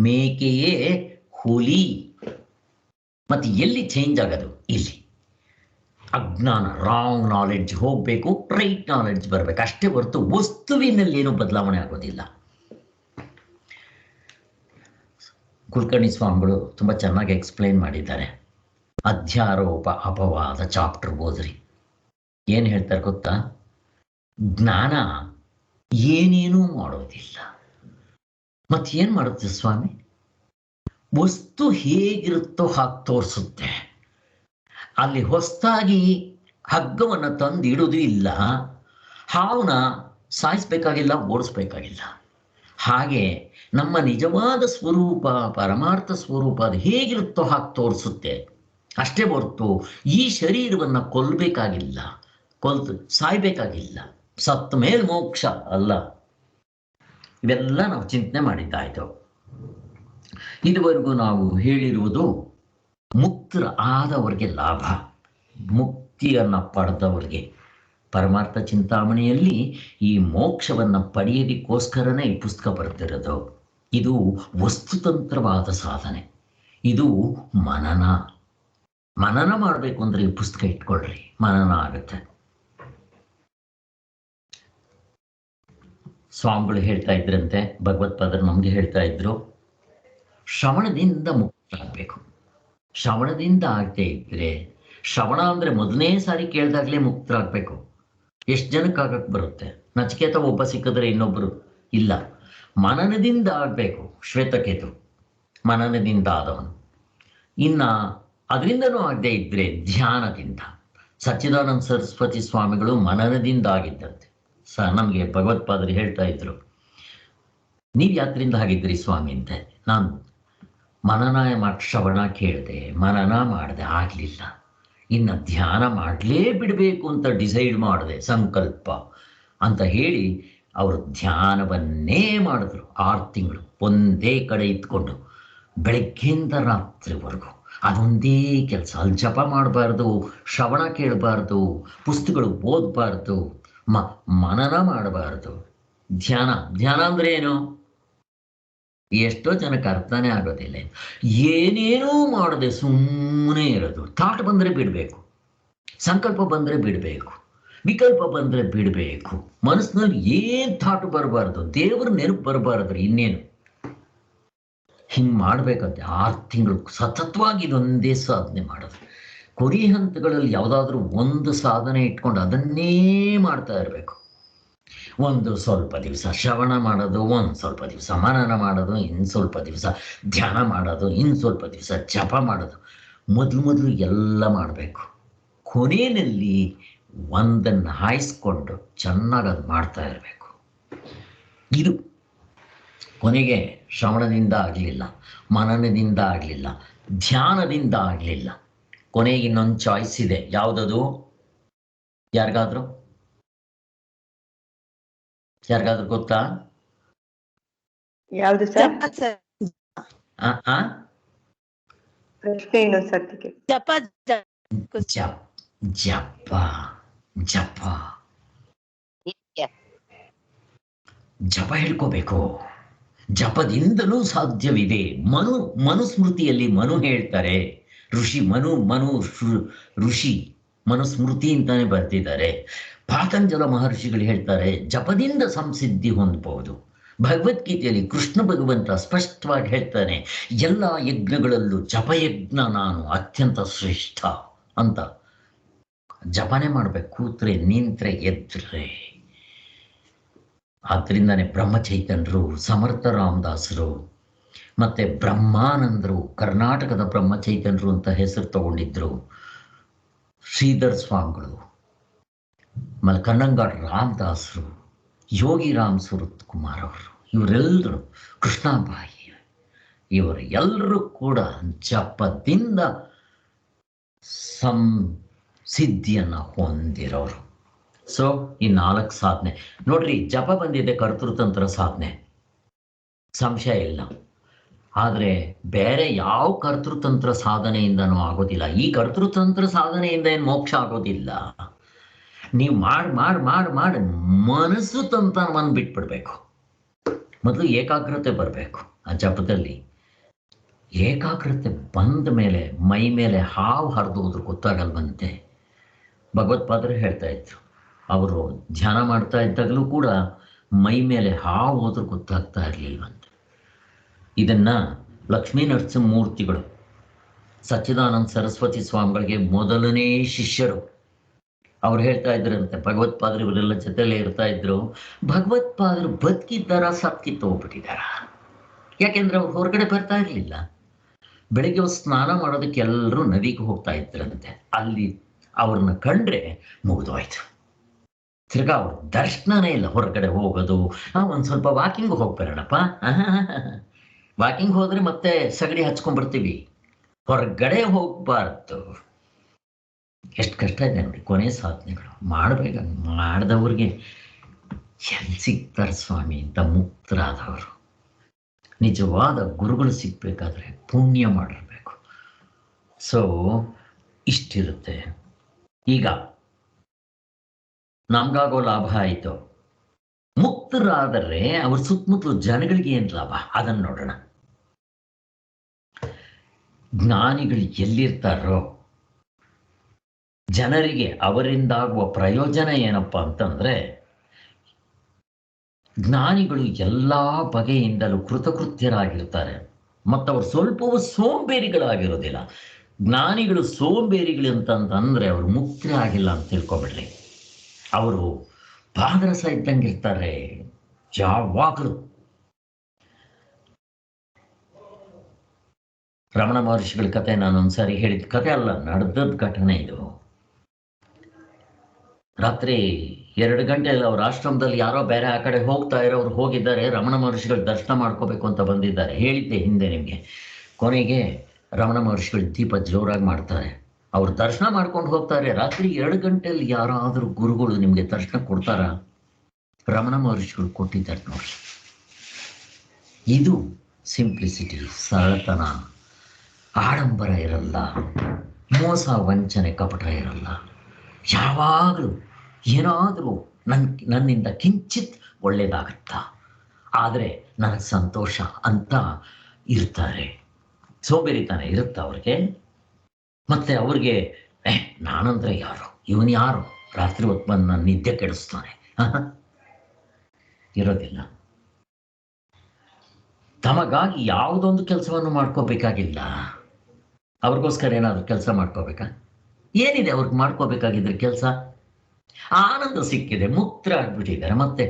ಮೇಕೆಯೇ ಹುಲಿ. ಮತ್ತೆ ಎಲ್ಲಿ ಚೇಂಜ್ ಆಗೋದು? ಇಲ್ಲಿ. ಅಜ್ಞಾನ, ರಾಂಗ್ ನಾಲೆಡ್ಜ್ ಹೋಗಬೇಕು, ರೈಟ್ ನಾಲೆಡ್ಜ್ ಬರಬೇಕು ಅಷ್ಟೇ ಹೊರತು ವಸ್ತುವಿನಲ್ಲಿ ಏನೂ ಬದಲಾವಣೆ ಆಗೋದಿಲ್ಲ. ಕುಲಕರ್ಣಿ ಸ್ವಾಮಿಗಳು ತುಂಬ ಚೆನ್ನಾಗಿ ಎಕ್ಸ್ಪ್ಲೈನ್ ಮಾಡಿದ್ದಾರೆ. ಅಧ್ಯಾರೋಪ ಅಪವಾದ ಚಾಪ್ಟರ್ ಓದ್ರಿ. ಏನು ಹೇಳ್ತಾರೆ ಗೊತ್ತಾ? ಜ್ಞಾನ ಏನೇನೂ ಮಾಡೋದಿಲ್ಲ. ಮತ್ತೇನು ಮಾಡುತ್ತೆ ಸ್ವಾಮಿ? ವಸ್ತು ಹೇಗಿರುತ್ತೋ ಹಾಗೆ ತೋರಿಸುತ್ತೆ. ಅಲ್ಲಿ ಹೊಸದಾಗಿ ಹಗ್ಗವನ್ನು ತಂದು ಇಡೋದು ಇಲ್ಲ, ಹಾವನ್ನ ಸಾಯಿಸ್ಬೇಕಾಗಿಲ್ಲ, ಓಡಿಸ್ಬೇಕಾಗಿಲ್ಲ. ಹಾಗೆ ನಮ್ಮ ನಿಜವಾದ ಸ್ವರೂಪ, ಪರಮಾರ್ಥ ಸ್ವರೂಪ ಅದು ಹೇಗಿರುತ್ತೋ ಹಾಗೆ ತೋರಿಸುತ್ತೆ ಅಷ್ಟೇ ಹೊರತು ಈ ಶರೀರವನ್ನು ಕೊಲ್ಲಬೇಕಾಗಿಲ್ಲ, ಸಾಯ್ಬೇಕಾಗಿಲ್ಲ. ಸತ್ತ ಮೇಲೆ ಮೋಕ್ಷ ಅಲ್ಲ. ಇವೆಲ್ಲ ನಾವು ಚಿಂತನೆ ಮಾಡಿದ್ದಾಯ್ತು. ಇದುವರೆಗೂ ನಾವು ಹೇಳಿರುವುದು ಮುಕ್ತರ ಆದವರಿಗೆ ಲಾಭ, ಮುಕ್ತಿಯನ್ನು ಪಡೆದವರಿಗೆ. ಪರಮಾರ್ಥ ಚಿಂತಾಮಣಿಯಲ್ಲಿ ಈ ಮೋಕ್ಷವನ್ನು ಪಡೆಯೋದಕ್ಕೋಸ್ಕರನೇ ಈ ಪುಸ್ತಕ ಬರ್ತಿರೋದು. ಇದು ವಸ್ತುತಂತ್ರವಾದ ಸಾಧನೆ. ಇದು ಮನನ ಮಾಡಬೇಕು ಅಂದ್ರೆ ಈ ಪುಸ್ತಕ ಇಟ್ಕೊಳ್ರಿ, ಮನನ ಆಗುತ್ತೆ. ಸ್ವಾಮಿಗಳು ಹೇಳ್ತಾ ಇದ್ರಂತೆ, ಭಗವತ್ಪಾದರು ನಮ್ಗೆ ಹೇಳ್ತಾ ಇದ್ರು, ಶ್ರವಣದಿಂದ ಮುಕ್ತರಾಗಬೇಕು. ಶ್ರವಣದಿಂದ ಆಗದೆ ಇದ್ರೆ, ಶ್ರವಣ ಅಂದ್ರೆ ಮೊದಲನೇ ಸಾರಿ ಕೇಳಿದಾಗಲೇ ಮುಕ್ತರಾಗಬೇಕು. ಎಷ್ಟು ಜನಕ್ಕಾಗಕ್ಕೆ ಬರುತ್ತೆ? ನಚಿಕೇತ ಒಬ್ಬ ಸಿಕ್ಕಿದ್ರೆ ಇನ್ನೊಬ್ಬರು ಇಲ್ಲ. ಮನನದಿಂದ ಆಗಬೇಕು. ಶ್ವೇತಕೇತು ಮನನದಿಂದ ಆದವನು. ಇನ್ನು ಅದರಿಂದನೂ ಆಗದೆ ಇದ್ರೆ ಧ್ಯಾನದಿಂದ. ಸಚ್ಚಿದಾನಂದ ಸರಸ್ವತಿ ಸ್ವಾಮಿಗಳು ಮನನದಿಂದ ಆಗಿದ್ದಂತೆ. ನಮಗೆ ಭಗವತ್ಪಾದರು ಹೇಳ್ತಾ ಇದ್ರು, ನೀವು ಯಾತ್ರಿಂದ ಆಗಿದ್ರಿ ಸ್ವಾಮಿ ಅಂತೆ. ನಾನು ಮನನ ಶ್ರವಣ ಕೇಳಿದೆ, ಮನನ ಮಾಡಿದೆ, ಆಗಲಿಲ್ಲ. ಇನ್ನು ಧ್ಯಾನ ಮಾಡಲೇ ಬಿಡಬೇಕು ಅಂತ ಡಿಸೈಡ್ ಮಾಡಿದೆ, ಸಂಕಲ್ಪ ಅಂತ ಹೇಳಿ ಅವರು ಧ್ಯಾನವನ್ನೇ ಮಾಡಿದ್ರು 6 ತಿಂಗಳು. ಒಂದೇ ಕಡೆ ಇತ್ಕೊಂಡು ಬೆಳಗ್ಗೆಯಿಂದ ರಾತ್ರಿವರೆಗೂ ಅದೊಂದೇ ಕೆಲಸ. ಅಲ್ಲಿ ಜಪ ಮಾಡಬಾರ್ದು, ಶ್ರವಣ ಕೇಳಬಾರ್ದು, ಪುಸ್ತಕಗಳು ಓದಬಾರ್ದು, ಮನನ ಮಾಡಬಾರ್ದು. ಧ್ಯಾನ ಅಂದ್ರೆ ಏನು? ಎಷ್ಟೋ ಜನಕ್ಕೆ ಅರ್ಥನೇ ಆಗೋದಿಲ್ಲ. ಏನೇನೂ ಮಾಡದೆ ಸುಮ್ಮನೆ ಇರೋದು. ಥಾಟ್ ಬಂದರೆ ಬಿಡಬೇಕು, ಸಂಕಲ್ಪ ಬಂದರೆ ಬಿಡಬೇಕು, ವಿಕಲ್ಪ ಬಂದರೆ ಬಿಡಬೇಕು. ಮನಸ್ಸಿನಲ್ಲಿ ಏನು ಥಾಟ್ ಬರಬಾರ್ದು, ದೇವರ ನೆನಪು ಬರಬಾರ್ದು. ಇನ್ನೇನು ಹಿಂಗೆ ಮಾಡಬೇಕಂತೆ 6 ತಿಂಗಳು ಸತತವಾಗಿ ಇದೊಂದೇ ಸಾಧನೆ ಮಾಡೋದು. ಕೊರಿ ಹಂತಗಳಲ್ಲಿ ಯಾವುದಾದ್ರೂ ಒಂದು ಸಾಧನೆ ಇಟ್ಕೊಂಡು ಅದನ್ನೇ ಮಾಡ್ತಾ ಇರಬೇಕು. ಒಂದು ಸ್ವಲ್ಪ ದಿವಸ ಶ್ರವಣ ಮಾಡೋದು, ಒಂದು ಸ್ವಲ್ಪ ದಿವಸ ಮನನ ಮಾಡೋದು, ಇನ್ನು ಸ್ವಲ್ಪ ದಿವಸ ಧ್ಯಾನ ಮಾಡೋದು, ಇನ್ನು ಸ್ವಲ್ಪ ದಿವಸ ಜಪ ಮಾಡೋದು. ಮೊದಲು ಎಲ್ಲ ಮಾಡಬೇಕು. ಕೊನೆಯಲ್ಲಿ ಒಂದನ್ನು ಹಾಯಿಸ್ಕೊಂಡು ಚೆನ್ನಾಗಿ ಅದು ಮಾಡ್ತಾ ಇರಬೇಕು. ಇದು ಕೊನೆಗೆ ಶ್ರವಣದಿಂದ ಆಗಲಿಲ್ಲ, ಮನನದಿಂದ ಆಗಲಿಲ್ಲ, ಧ್ಯಾನದಿಂದ ಆಗಲಿಲ್ಲ. ಕೊನೆಗೆ ಇನ್ನೊಂದು ಚಾಯ್ಸ್ ಇದೆ. ಯಾವುದದು? ಯಾರಿಗಾದ್ರೂ ಗೊತ್ತಾ? ಯಾವುದು ಸರ್? ಜಪ ಹೇಳ್ಕೋಬೇಕು. ಜಪದಿಂದಲೂ ಸಾಧ್ಯವಿದೆ. ಮನುಸ್ಮೃತಿಯಲ್ಲಿ ಮನು ಹೇಳ್ತಾರೆ, ಋಷಿ ಮನುಸ್ಮೃತಿ ಅಂತಾನೆ ಬರ್ತಿದ್ದಾರೆ. ಪಾತಂಜಲ ಮಹರ್ಷಿಗಳು ಹೇಳ್ತಾರೆ ಜಪದಿಂದ ಸಂಸಿದ್ಧಿ ಹೊಂದಬಹುದು. ಭಗವದ್ಗೀತೆಯಲ್ಲಿ ಕೃಷ್ಣ ಭಗವಂತ ಸ್ಪಷ್ಟವಾಗಿ ಹೇಳ್ತಾನೆ, ಎಲ್ಲ ಯಜ್ಞಗಳಲ್ಲೂ ಜಪಯಜ್ಞ ನಾನು ಅತ್ಯಂತ ಶ್ರೇಷ್ಠ ಅಂತ. ಜಪನೆ ಮಾಡ್ಬೇಕು, ಕೂತ್ರೆ, ನಿಂತ್ರೆ, ಎದ್ರೆ. ಆದ್ರಿಂದಾನೆ ಬ್ರಹ್ಮಚೈತನ್ಯರು, ಸಮರ್ಥ ರಾಮದಾಸರು ಮತ್ತೆ ಬ್ರಹ್ಮಾನಂದರು ಕರ್ನಾಟಕದ ಬ್ರಹ್ಮಚೈತನ್ಯರು ಅಂತ ಹೆಸರು ತಗೊಂಡಿದ್ರು. ಶ್ರೀಧರ್ ಸ್ವಾಮಿಗಳು, ಕನ್ನಂಗಾಡ್ ರಾಮದಾಸರು, ಯೋಗಿ ರಾಮ್ ಸುರತ್ ಕುಮಾರ್ ಅವರು, ಇವರೆಲ್ಲರೂ, ಕೃಷ್ಣಾಬಾಯಿ, ಇವರು ಎಲ್ಲರೂ ಕೂಡ ಜಪದಿಂದ ಸಿದ್ಧಿಯನ್ನು ಹೊಂದಿರೋರು. ಸೊ ಈ 4 ಸಾಧನೆ ನೋಡ್ರಿ. ಜಪ ಬಂದಿದೆ, ಕರ್ತೃತಂತ್ರ ಸಾಧನೆ, ಸಂಶಯ ಇಲ್ಲ. ಆದರೆ ಬೇರೆ ಯಾವ ಕರ್ತೃತಂತ್ರ ಸಾಧನೆಯಿಂದನೂ ಆಗೋದಿಲ್ಲ. ಈ ಕರ್ತೃತಂತ್ರ ಸಾಧನೆಯಿಂದ ಏನು ಮೋಕ್ಷ ಆಗೋದಿಲ್ಲ. ನೀವು ಮಾಡಿ ಮನಸ್ಸು ತಂತ್ರವನ್ನು ಬಿಟ್ಬಿಡ್ಬೇಕು. ಮೊದಲು ಏಕಾಗ್ರತೆ ಬರಬೇಕು. ಆ ಜಪದಲ್ಲಿ ಏಕಾಗ್ರತೆ ಬಂದ ಮೇಲೆ ಮೈ ಮೇಲೆ ಹಾವು ಹರಿದೋದ್ರು ಗೊತ್ತಾಗಲ್ವಂತೆ. ಭಗವತ್ಪಾದರು ಹೇಳ್ತಾ ಇದ್ರು, ಅವರು ಧ್ಯಾನ ಮಾಡ್ತಾ ಇದ್ದಾಗಲೂ ಕೂಡ ಮೈ ಮೇಲೆ ಹಾವು ಹೋದ್ರೂ ಗೊತ್ತಾಗ್ತಾ ಇರಲಿಲ್ವಂತೆ. ಇದನ್ನ ಲಕ್ಷ್ಮೀ ನರಸಿಂಹಮೂರ್ತಿಗಳು ಸಚ್ಚಿದಾನಂದ ಸರಸ್ವತಿ ಸ್ವಾಮಿಗಳಿಗೆ ಮೊದಲನೇ ಶಿಷ್ಯರು. ಅವ್ರು ಹೇಳ್ತಾ ಇದ್ರಂತೆ, ಭಗವತ್ಪಾದರು ಇವರೆಲ್ಲ ಜೊತೆಲೇ ಇರ್ತಾ ಇದ್ರು, ಭಗವತ್ಪಾದರು ಬದುಕಿದ್ದಾರ ಸತ್ಕಿತ್ತು ಹೋಗ್ಬಿಟ್ಟಿದ್ದಾರ. ಯಾಕೆಂದ್ರೆ ಅವ್ರು ಹೊರಗಡೆ ಬರ್ತಾ ಇರಲಿಲ್ಲ. ಬೆಳಿಗ್ಗೆ ಸ್ನಾನ ಮಾಡೋದಕ್ಕೆ ಎಲ್ಲರೂ ನದಿಗೆ ಹೋಗ್ತಾ ಇದ್ರಂತೆ. ಅಲ್ಲಿ ಅವ್ರನ್ನ ಕಂಡ್ರೆ ಮುಗಿದೋಯ್ತು. ತಿರ್ಗಾ ಅವ್ರ ದರ್ಶನನೇ ಇಲ್ಲ. ಹೊರಗಡೆ ಹೋಗೋದು, ಒಂದು ಸ್ವಲ್ಪ ವಾಕಿಂಗ್ ಹೋಗ್ಬರೋಣಪ್ಪ, ವಾಕಿಂಗ್ ಹೋದ್ರೆ ಮತ್ತೆ ಸಗಡಿ ಹಚ್ಕೊಂಡ್ಬರ್ತೀವಿ, ಹೊರಗಡೆ ಹೋಗ್ಬಾರ್ದು. ಎಷ್ಟು ಕಷ್ಟ ಇದೆ ನೋಡಿ ಕೊನೆ ಸಾಧನೆಗಳು. ಮಾಡಬೇಕ ಮಾಡಿದವ್ರಿಗೆ ಎಲ್ಲಿ ಸಿಗ್ತಾರೆ ಸ್ವಾಮಿ ಅಂತ ಮುಕ್ತರಾದವರು. ನಿಜವಾದ ಗುರುಗಳು ಸಿಗ್ಬೇಕಾದ್ರೆ ಪುಣ್ಯ ಮಾಡಿರ್ಬೇಕು. ಸೊ ಇಷ್ಟಿರುತ್ತೆ. ಈಗ ನಮ್ಗಾಗೋ ಲಾಭ ಆಯಿತು. ಮುಕ್ತರಾದರೆ ಅವ್ರ ಸುತ್ತಮುತ್ತಲು ಜನಗಳಿಗೆ ಏನು ಲಾಭ ಅದನ್ನು ನೋಡೋಣ. ಜ್ಞಾನಿಗಳು ಎಲ್ಲಿರ್ತಾರೋ ಜನರಿಗೆ ಅವರಿಂದಾಗುವ ಪ್ರಯೋಜನ ಏನಪ್ಪ ಅಂತಂದ್ರೆ, ಜ್ಞಾನಿಗಳು ಎಲ್ಲ ಬಗೆಯಿಂದಲೂ ಕೃತಕೃತ್ಯರಾಗಿರ್ತಾರೆ ಮತ್ತು ಅವರು ಸ್ವಲ್ಪವೂ ಸೋಂಬೇರಿಗಳಾಗಿರೋದಿಲ್ಲ. ಜ್ಞಾನಿಗಳು ಸೋಂಬೇರಿಗಳು ಅಂತಂದ್ರೆ ಅವರು ಮುಕ್ತಿ ಆಗಿಲ್ಲ ಅಂತ ತಿಳ್ಕೊಬಿಡ್ರಿ. ಅವರು ಪಾದರಸ ಇದ್ದಂಗಿರ್ತಾರೆ ಯಾವಾಗಲೂ. ರಮಣ ಮಹರ್ಷಿಗಳ ಕತೆ ನಾನೊಂದ್ಸಾರಿ ಹೇಳಿದ ಕತೆ ಅಲ್ಲ, ನಡೆದದ ಘಟನೆ ಇದು. ರಾತ್ರಿ 2 ಗಂಟೆಯಲ್ಲಿ ಅವ್ರ ಆಶ್ರಮದಲ್ಲಿ ಯಾರೋ ಬೇರೆ ಆ ಕಡೆ ಹೋಗ್ತಾ ಇರೋರು ಹೋಗಿದ್ದಾರೆ. ರಮಣ ಮಹರ್ಷಿಗಳು ದರ್ಶನ ಮಾಡ್ಕೋಬೇಕು ಅಂತ ಬಂದಿದ್ದಾರೆ. ಹೇಳಿದ್ದೆ ಹಿಂದೆ ನಿಮಗೆ. ಕೊನೆಗೆ ರಮಣ ಮಹರ್ಷಿಗಳು ದೀಪ ಜೋರಾಗಿ ಮಾಡ್ತಾರೆ. ಅವ್ರು ದರ್ಶನ ಮಾಡ್ಕೊಂಡು ಹೋಗ್ತಾರೆ. ರಾತ್ರಿ 2 ಗಂಟೆಯಲ್ಲಿ ಯಾರಾದರೂ ಗುರುಗಳು ನಿಮಗೆ ದರ್ಶನ ಕೊಡ್ತಾರ? ರಮಣ ಮಹರ್ಷಿಗಳು ಕೊಟ್ಟಿದ್ದಾರೆ ನೋಡಿ. ಇದು ಸಿಂಪ್ಲಿಸಿಟಿ, ಸರಳತನ, ಆಡಂಬರ ಇರಲ್ಲ, ಮೋಸ ವಂಚನೆ ಕಪಟ ಇರಲ್ಲ. ಯಾವಾಗಲೂ ಏನಾದರೂ ನನ್ನಿಂದ ಕಿಂಚಿತ್ ಒಳ್ಳೇದಾಗತ್ತಾ, ಆದರೆ ನನಗೆ ಸಂತೋಷ ಅಂತ ಇರ್ತಾರೆ. ಸೋಂಬೇರಿತಾನೆ ಇರುತ್ತೆ ಅವ್ರಿಗೆ. ಮತ್ತೆ ಅವ್ರಿಗೆ ನಾನಂದ್ರೆ ಯಾರು, ಇವನು ಯಾರು, ರಾತ್ರಿ ಹೊತ್ತು ಬಂದು ನನ್ನ ನಿದ್ದೆ ಕೆಡಿಸ್ತಾನೆ ಇರೋದಿಲ್ಲ. ತಮಗಾಗಿ ಯಾವುದೊಂದು ಕೆಲಸವನ್ನು ಮಾಡ್ಕೋಬೇಕಾಗಿಲ್ಲ. ಅವ್ರಿಗೋಸ್ಕರ ಏನಾದರೂ ಕೆಲಸ ಮಾಡ್ಕೋಬೇಕಾ? ಏನಿದೆ ಅವ್ರಿಗೆ ಮಾಡ್ಕೋಬೇಕಾಗಿದ್ರೆ ಕೆಲಸ? ಆನಂದ ಸಿಕ್ಕಿದೆ, ಮುಕ್ತರಾಗ್ಬಿಟ್ಟಿದ್ದಾರೆ. ಮತ್ತೆ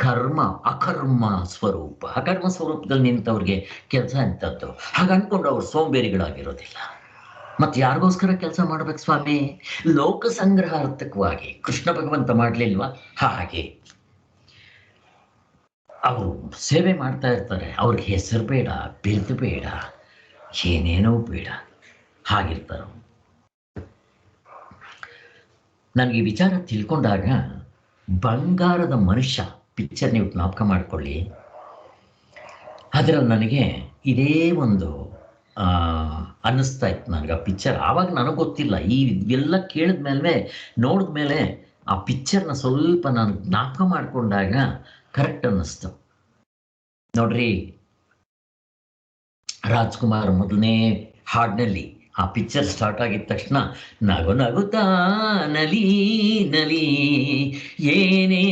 ಕರ್ಮ ಅಕರ್ಮ ಸ್ವರೂಪ, ಅಕರ್ಮ ಸ್ವರೂಪದಲ್ಲಿ ನಿಂತವ್ರಿಗೆ ಕೆಲಸ ಎಂಥದ್ದು? ಹಾಗೆ ಅನ್ಕೊಂಡು ಅವ್ರು ಸೋಂಬೇರಿಗಳಾಗಿರೋದಿಲ್ಲ. ಮತ್ತೆ ಯಾರಿಗೋಸ್ಕರ ಕೆಲಸ ಮಾಡ್ಬೇಕು ಸ್ವಾಮಿ? ಲೋಕ ಸಂಗ್ರಹಾರ್ಥಕವಾಗಿ. ಕೃಷ್ಣ ಭಗವಂತ ಮಾಡ್ಲಿಲ್ವಾ? ಹಾಗೆ ಅವರು ಸೇವೆ ಮಾಡ್ತಾ ಇರ್ತಾರೆ. ಅವ್ರಿಗೆ ಹೆಸರು ಬೇಡ, ಬಿರುದು ಬೇಡ, ಏನೇನೋ ಬೇಡ, ಹಾಗಿರ್ತಾರೆ. ನನಗೆ ಈ ವಿಚಾರ ತಿಳ್ಕೊಂಡಾಗ ಬಂಗಾರದ ಮನುಷ್ಯ ಪಿಕ್ಚರ್ ನೀವು ಜ್ಞಾಪಕ ಮಾಡ್ಕೊಳ್ಳಿ. ಅದರಲ್ಲಿ ನನಗೆ ಇದೇ ಒಂದು ಅನ್ನಿಸ್ತಾ ಇತ್ತು ನನಗೆ ಆ ಪಿಕ್ಚರ್. ಆವಾಗ ನನಗೆ ಗೊತ್ತಿಲ್ಲ. ಈ ಎಲ್ಲ ಕೇಳಿದ್ಮೇಲೆ ನೋಡಿದ್ಮೇಲೆ ಆ ಪಿಕ್ಚರ್ನ ಸ್ವಲ್ಪ ನಾನು ಜ್ಞಾಪಕ ಮಾಡಿಕೊಂಡಾಗ ಕರೆಕ್ಟ್ ಅನ್ನಿಸ್ತು ನೋಡ್ರಿ. ರಾಜ್ಕುಮಾರ್ ಮೊದಲನೇ ಹಾಡಿನಲ್ಲಿ ಆ ಪಿಕ್ಚರ್ ಸ್ಟಾರ್ಟ್ ಆಗಿದ ತಕ್ಷಣ ನಗು ನಗುತ್ತಾ ನಲಿ ನಲಿ ಏನೇ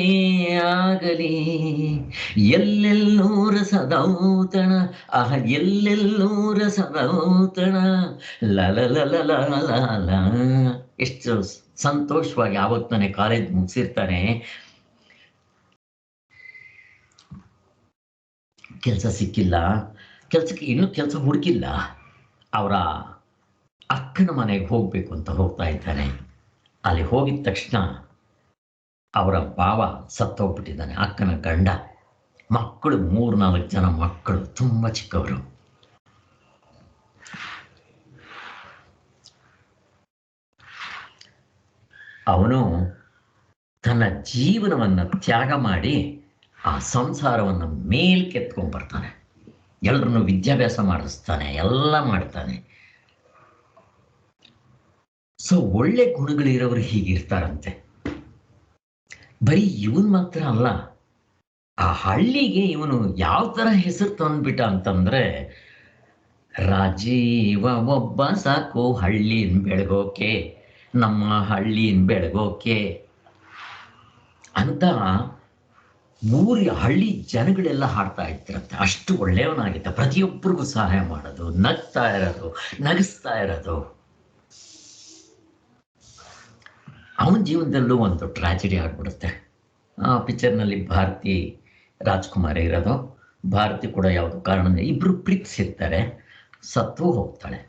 ಆಗಲಿ ಎಲ್ಲೆಲ್ಲೂ ರಸದೌತಣ ಎಲ್ಲೆಲ್ಲೂ ರಸದೌತಣ ಲಲ. ಎಷ್ಟು ಸಂತೋಷವಾಗಿ ಆವತ್ತಾನೆ ಕಾಲೇಜ್ ಮುಗಿಸಿರ್ತಾನೆ. ಕೆಲಸ ಸಿಕ್ಕಿಲ್ಲ, ಕೆಲಸಕ್ಕೆ ಇನ್ನೂ ಕೆಲಸ ಹುಡುಕಿಲ್ಲ. ಅವರ ಅಕ್ಕನ ಮನೆಗೆ ಹೋಗಬೇಕು ಅಂತ ಹೋಗ್ತಾ ಇದ್ದಾನೆ. ಅಲ್ಲಿ ಹೋಗಿದ ತಕ್ಷಣ ಅವರ ಭಾವ ಸತ್ತೋಗ್ಬಿಟ್ಟಿದ್ದಾನೆ, ಅಕ್ಕನ ಗಂಡ. ಮಕ್ಕಳು 3-4 ಜನ ಮಕ್ಕಳು, ತುಂಬ ಚಿಕ್ಕವರು. ಅವನು ತನ್ನ ಜೀವನವನ್ನು ತ್ಯಾಗ ಮಾಡಿ ಆ ಸಂಸಾರವನ್ನು ಮೇಲ್ಕೆತ್ಕೊಂಡ್ಬರ್ತಾನೆ. ಎಲ್ಲರನ್ನು ವಿದ್ಯಾಭ್ಯಾಸ ಮಾಡಿಸ್ತಾನೆ, ಎಲ್ಲ ಮಾಡ್ತಾನೆ. ಸೊ ಒಳ್ಳೆ ಗುಣಗಳಿರೋರು ಹೀಗಿರ್ತಾರಂತೆ. ಬರೀ ಇವನ್ ಮಾತ್ರ ಅಲ್ಲ, ಆ ಹಳ್ಳಿಗೆ ಇವನು ಯಾವ ಥರ ಹೆಸರು ತಂದ್ಬಿಟ್ಟ ಅಂತಂದ್ರೆ, ರಾಜೀವ ಒಬ್ಬ ಸಾಕು ಹಳ್ಳಿನ ಬೆಳಗೋಕೆ, ನಮ್ಮ ಹಳ್ಳಿನ ಬೆಳಗೋಕೆ ಅಂತ ಊರಿ ಹಳ್ಳಿ ಜನಗಳೆಲ್ಲ ಹಾಡ್ತಾ ಇರ್ತಿರತ್ತೆ, ಅಷ್ಟು ಒಳ್ಳೆಯವನಾಗಿದ್ದ. ಪ್ರತಿಯೊಬ್ಬರಿಗೂ ಸಹಾಯ ಮಾಡೋದು, ನಗ್ತಾ ಇರೋದು, ನಗಿಸ್ತಾ ಇರೋದು. ಅವನ ಜೀವನದಲ್ಲೂ ಒಂದು ಟ್ರಾಜಿಡಿ ಆಗ್ಬಿಡುತ್ತೆ. ಆ ಪಿಕ್ಚರ್ನಲ್ಲಿ ಭಾರತಿ ರಾಜ್ಕುಮಾರ್ ಇರೋದು. ಭಾರತಿ ಕೂಡ ಯಾವುದೋ ಕಾರಣದಿಂದ ಇಬ್ರು ಪ್ರೀತಿಸಿರ್ತಾರೆ, ಸತ್ತು ಹೋಗ್ತಾಳೆ.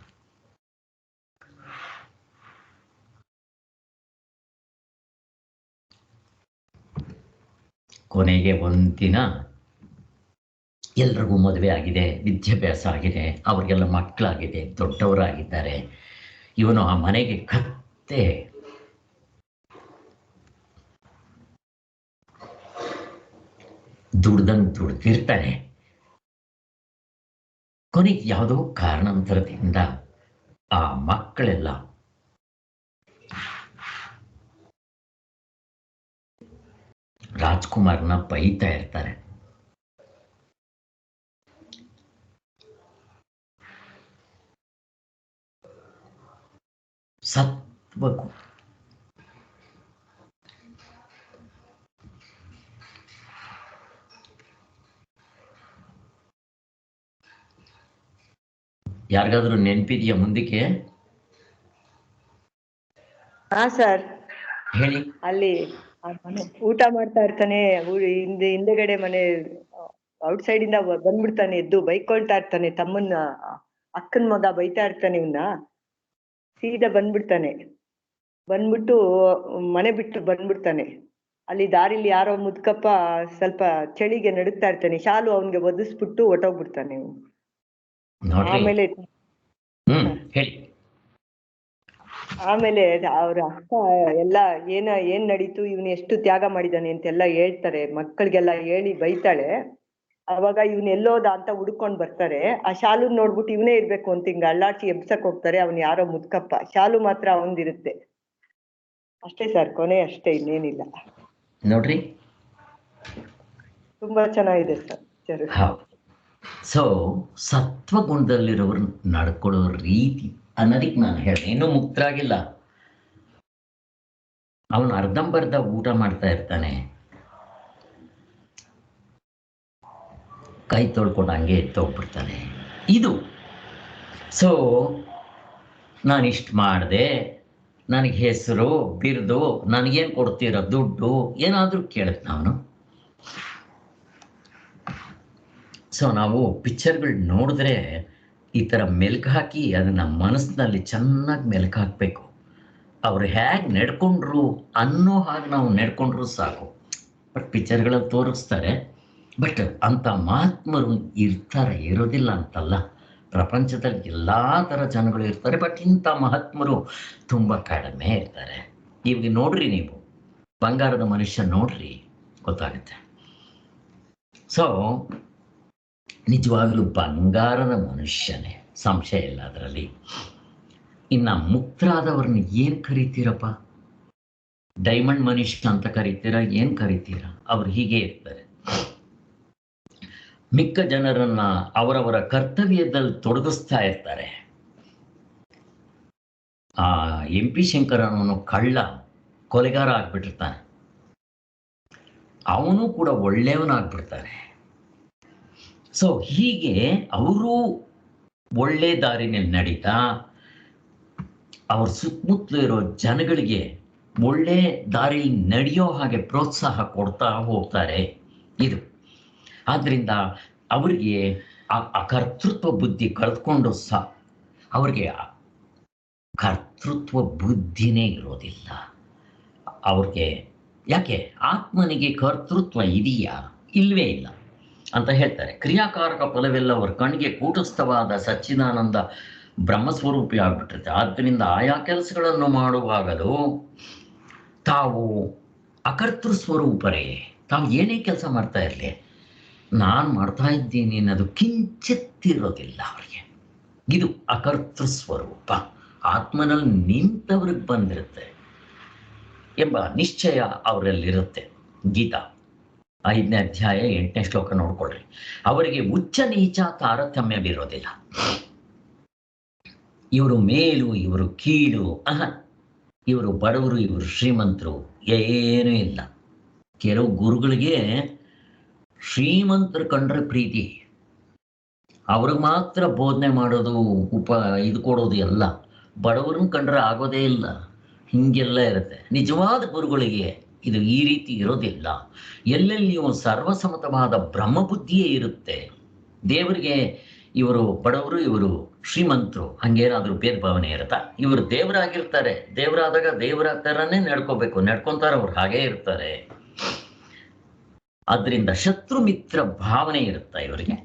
ಕೊನೆಗೆ ಒಂದಿನ ಎಲ್ರಿಗೂ ಮದುವೆ ಆಗಿದೆ, ವಿದ್ಯಾಭ್ಯಾಸ ಆಗಿದೆ, ಅವ್ರಿಗೆಲ್ಲ ಮಕ್ಕಳಾಗಿದೆ, ದೊಡ್ಡವರಾಗಿದ್ದಾರೆ. ಇವನು ಆ ಮನೆಗೆ ಕತ್ತೆ ದುಡ್ದಿರ್ತಾನೆ. ಕೊನೆಗೆ ಯಾವುದೋ ಕಾರಣಾಂತರದಿಂದ ಆ ಮಕ್ಕಳೆಲ್ಲ ರಾಜ್ಕುಮಾರ್ನ ಬೈತಾ ಇರ್ತಾರೆ. ಸತ್ವಕ್ಕೂ ಯಾರಿಗಾದ್ರೂ ನೆನಪಿದೆಯಾ ಮುಂದಕ್ಕೆ? ಹಾ ಸರ್, ಹೇಳಿ. ಅಲ್ಲಿ ಊಟ ಮಾಡ್ತಾ ಇರ್ತಾನೆ, ಹಿಂದೆಗಡೆ ಮನೆ ಔಟ್ಸೈಡ್ ಇಂದ ಬಂದ್ಬಿಡ್ತಾನೆ, ಎದ್ದು ಬೈಕೊಳ್ತಾ ಇರ್ತಾನೆ, ತಮ್ಮನ್ನ ಅಕ್ಕನ ಮಗ ಬೈತಾ ಇರ್ತಾನೆ, ಇವನ್ನ ಸೀದಾ ಬಂದ್ಬಿಡ್ತಾನೆ. ಬಂದ್ಬಿಟ್ಟು ಮನೆ ಬಿಟ್ಟು ಬಂದ್ಬಿಡ್ತಾನೆ. ಅಲ್ಲಿ ದಾರಿಲಿ ಯಾರೋ ಮುದ್ಕಪ್ಪ ಸ್ವಲ್ಪ ಚಳಿಗೆ ನಡುಗ್ತಾ ಇರ್ತಾನೆ, ಶಾಲು ಅವನ್ಗೆ ಒದಿಸ್ಬಿಟ್ಟು ಹೊಟ್ಟೋಗ್ಬಿಡ್ತಾನೆ. ಆಮೇಲೆ ಆಮೇಲೆ ಅವ್ರ ಅಕ್ಕ ಎಲ್ಲ ಏನ್ ನಡೀತು, ಇವನ್ ಎಷ್ಟು ತ್ಯಾಗ ಮಾಡಿದಾನೆ ಅಂತೆಲ್ಲ ಹೇಳ್ತಾರೆ, ಮಕ್ಕಳಿಗೆಲ್ಲ ಹೇಳಿ ಬೈತಾಳೆ. ಅವಾಗ ಇವನ್ ಎಲ್ಲೋದ ಅಂತ ಹುಡ್ಕೊಂಡ್ ಬರ್ತಾರೆ. ಆ ಶಾಲು ನೋಡ್ಬಿಟ್ಟು ಇವನೇ ಇರ್ಬೇಕು ಅಂತ ಹಿಂಗ ಅಳ್ಳಾಡ್ಸಿ ಎಬ್ಸಕ್ ಹೋಗ್ತಾರೆ. ಅವ್ನ್ ಯಾರೋ ಮುದ್ಕಪ್ಪ, ಶಾಲು ಮಾತ್ರ ಅವಂದಿರುತ್ತೆ. ಅಷ್ಟೇ ಸರ್, ಕೊನೆ ಅಷ್ಟೇ, ಇನ್ನೇನಿಲ್ಲ ನೋಡ್ರಿ. ತುಂಬಾ ಚೆನ್ನಾಗಿದೆ ಸರ್. ಸೊ ಸತ್ವಗುಣದಲ್ಲಿರೋರು ನಡ್ಕೊಳ್ಳೋ ರೀತಿ ಅನ್ನೋದಕ್ಕೆ ನಾನು ಹೇಳಿದೆ. ಇನ್ನೂ ಮುಕ್ತರಾಗಿಲ್ಲ. ಅವನು ಅರ್ಧಂಬರ್ಧ ಊಟ ಮಾಡ್ತಾ ಇರ್ತಾನೆ, ಕೈ ತೊಳ್ಕೊಂಡು ಹಂಗೆ ಎತ್ತೋಗ್ಬಿಡ್ತಾನೆ. ಇದು ಸೊ ನಾನಿಷ್ಟು ಮಾಡಿದೆ, ನನಗೆ ಹೆಸರು ಬಿರ್ದು ನನಗೇನು ಕೊಡ್ತೀರ ದುಡ್ಡು ಏನಾದರೂ ಕೇಳುತ್ತೆ ಅವನು. ಸೊ ನಾವು ಪಿಕ್ಚರ್ಗಳು ನೋಡಿದ್ರೆ ಈ ಥರ ಮೆಲ್ಕು ಹಾಕಿ ಅದನ್ನು ಮನಸ್ಸಿನಲ್ಲಿ ಚೆನ್ನಾಗಿ ಮೆಲ್ಕು ಹಾಕಬೇಕು. ಅವ್ರು ಹೇಗೆ ನಡ್ಕೊಂಡ್ರು ಅನ್ನೋ ಹಾಗೆ ನಾವು ನಡ್ಕೊಂಡ್ರು ಸಾಕು. ಬಟ್ ಪಿಕ್ಚರ್ಗಳಲ್ಲಿ ತೋರಿಸ್ತಾರೆ, ಬಟ್ ಅಂಥ ಮಹಾತ್ಮರು ಇರ್ತಾರೆ, ಇರೋದಿಲ್ಲ ಅಂತಲ್ಲ. ಪ್ರಪಂಚದಲ್ಲಿ ಎಲ್ಲ ಥರ ಜನಗಳು ಇರ್ತಾರೆ, ಬಟ್ ಇಂಥ ಮಹಾತ್ಮರು ತುಂಬ ಕಡಿಮೆ ಇರ್ತಾರೆ. ಇವಾಗ ನೋಡ್ರಿ, ನೀವು ಬಂಗಾರದ ಮನುಷ್ಯ ನೋಡ್ರಿ, ಗೊತ್ತಾಗುತ್ತೆ. ಸೊ ನಿಜವಾಗಲೂ ಬಂಗಾರದ ಮನುಷ್ಯನೇ, ಸಂಶಯ ಇಲ್ಲ ಅದರಲ್ಲಿ. ಇನ್ನು ಮುಕ್ತರಾದವ್ರನ್ನ ಏನು ಕರಿತೀರಪ್ಪ? ಡೈಮಂಡ್ ಮನುಷ್ಯ ಅಂತ ಕರಿತೀರಾ? ಏನು ಕರಿತೀರಾ? ಅವ್ರು ಹೀಗೆ ಇರ್ತಾರೆ. ಮಿಕ್ಕ ಜನರನ್ನ ಅವರವರ ಕರ್ತವ್ಯದಲ್ಲಿ ತೊಡಗಿಸ್ತಾ ಇರ್ತಾರೆ. ಆ MP ಶಂಕರನವನು ಕಳ್ಳ, ಕೊಲೆಗಾರ ಆಗ್ಬಿಟ್ಟಿರ್ತಾನೆ, ಅವನು ಕೂಡ ಒಳ್ಳೆಯವನಾಗ್ಬಿಡ್ತಾನೆ. ಸೊ ಹೀಗೆ ಅವರು ಒಳ್ಳೆ ದಾರಿನಲ್ಲಿ ನಡೀತಾ ಅವ್ರ ಸುತ್ತಮುತ್ತಲು ಇರೋ ಜನಗಳಿಗೆ ಒಳ್ಳೆ ದಾರಿಲಿ ನಡೆಯೋ ಹಾಗೆ ಪ್ರೋತ್ಸಾಹ ಕೊಡ್ತಾ ಹೋಗ್ತಾರೆ. ಇದು ಆದ್ದರಿಂದ ಅವರಿಗೆ ಆ ಕರ್ತೃತ್ವ ಬುದ್ಧಿ ಕಳೆದುಕೊಂಡು ಅವ್ರಿಗೆ ಕರ್ತೃತ್ವ ಬುದ್ಧಿನೇ ಇರೋದಿಲ್ಲ ಅವ್ರಿಗೆ. ಯಾಕೆ? ಆತ್ಮನಿಗೆ ಕರ್ತೃತ್ವ ಇದೆಯಾ? ಇಲ್ವೇ ಇಲ್ಲ ಅಂತ ಹೇಳ್ತಾರೆ. ಕ್ರಿಯಾಕಾರಕ ಫಲವೆಲ್ಲ ಅವ್ರ ಕಣ್ಣಿಗೆ ಕೂಟಸ್ಥವಾದ ಸಚ್ಚಿದಾನಂದ ಬ್ರಹ್ಮಸ್ವರೂಪಿ ಆಗ್ಬಿಟ್ಟಿರುತ್ತೆ. ಆದ್ದರಿಂದ ಆಯಾ ಕೆಲಸಗಳನ್ನು ಮಾಡುವಾಗಲೂ ತಾವು ಅಕರ್ತೃ ಸ್ವರೂಪರೇ. ತಾವು ಏನೇ ಕೆಲಸ ಮಾಡ್ತಾ ಇರಲಿ, ನಾನು ಮಾಡ್ತಾ ಇದ್ದೀನಿ ಅನ್ನೋದು ಕಿಂಚಿತ್ತಿರೋದಿಲ್ಲ ಅವರಿಗೆ. ಇದು ಅಕರ್ತೃ ಸ್ವರೂಪ. ಆತ್ಮನಲ್ಲಿ ನಿಂತವ್ರಿಗೆ ಬಂದಿರುತ್ತೆ ಎಂಬ ನಿಶ್ಚಯ ಅವರಲ್ಲಿರುತ್ತೆ. ಗೀತಾ 5ನೇ ಅಧ್ಯಾಯ 8ನೇ ಶ್ಲೋಕ ನೋಡ್ಕೊಳ್ರಿ. ಅವರಿಗೆ ಉಚ್ಚ ನೀಚ ತಾರತಮ್ಯವಿರೋದಿಲ್ಲ. ಇವರು ಮೇಲು, ಇವರು ಕೀಳು, ಇವರು ಬಡವರು, ಇವರು ಶ್ರೀಮಂತರು ಏನೂ ಇಲ್ಲ. ಕೆಲವು ಗುರುಗಳಿಗೆ ಶ್ರೀಮಂತರ ಕಂಡ್ರೆ ಪ್ರೀತಿ, ಅವ್ರಿಗೆ ಮಾತ್ರ ಬೋಧನೆ ಮಾಡೋದು, ಇದು ಕೊಡೋದು ಎಲ್ಲ. ಬಡವರನ್ನ ಕಂಡ್ರೆ ಆಗೋದೇ ಇಲ್ಲ. ಹಿಂಗೆಲ್ಲ ಇರುತ್ತೆ. ನಿಜವಾದ ಗುರುಗಳಿಗೆ ಇದು ಈ ರೀತಿ ಇರೋದಿಲ್ಲ. ಎಲ್ಲೆಲ್ಲಿಯೂ ಸರ್ವಸಮ್ಮತವಾದ ಬ್ರಹ್ಮಬುದ್ಧಿಯೇ ಇರುತ್ತೆ. ದೇವರಿಗೆ ಇವರು ಬಡವರು, ಇವರು ಶ್ರೀಮಂತರು, ಹಂಗೇನಾದ್ರೂ ಭೇದ ಭಾವನೆ ಇರುತ್ತಾ? ಇವರು ದೇವರಾಗಿರ್ತಾರೆ, ದೇವರಾದಾಗ ದೇವರ ಥರನೇ ನಡ್ಕೋಬೇಕು, ನಡ್ಕೊಂತಾರೆ, ಅವ್ರು ಹಾಗೇ ಇರ್ತಾರೆ. ಆದ್ರಿಂದ ಶತ್ರು ಮಿತ್ರ ಭಾವನೆ ಇರುತ್ತಾ ಇವರಿಗೆ.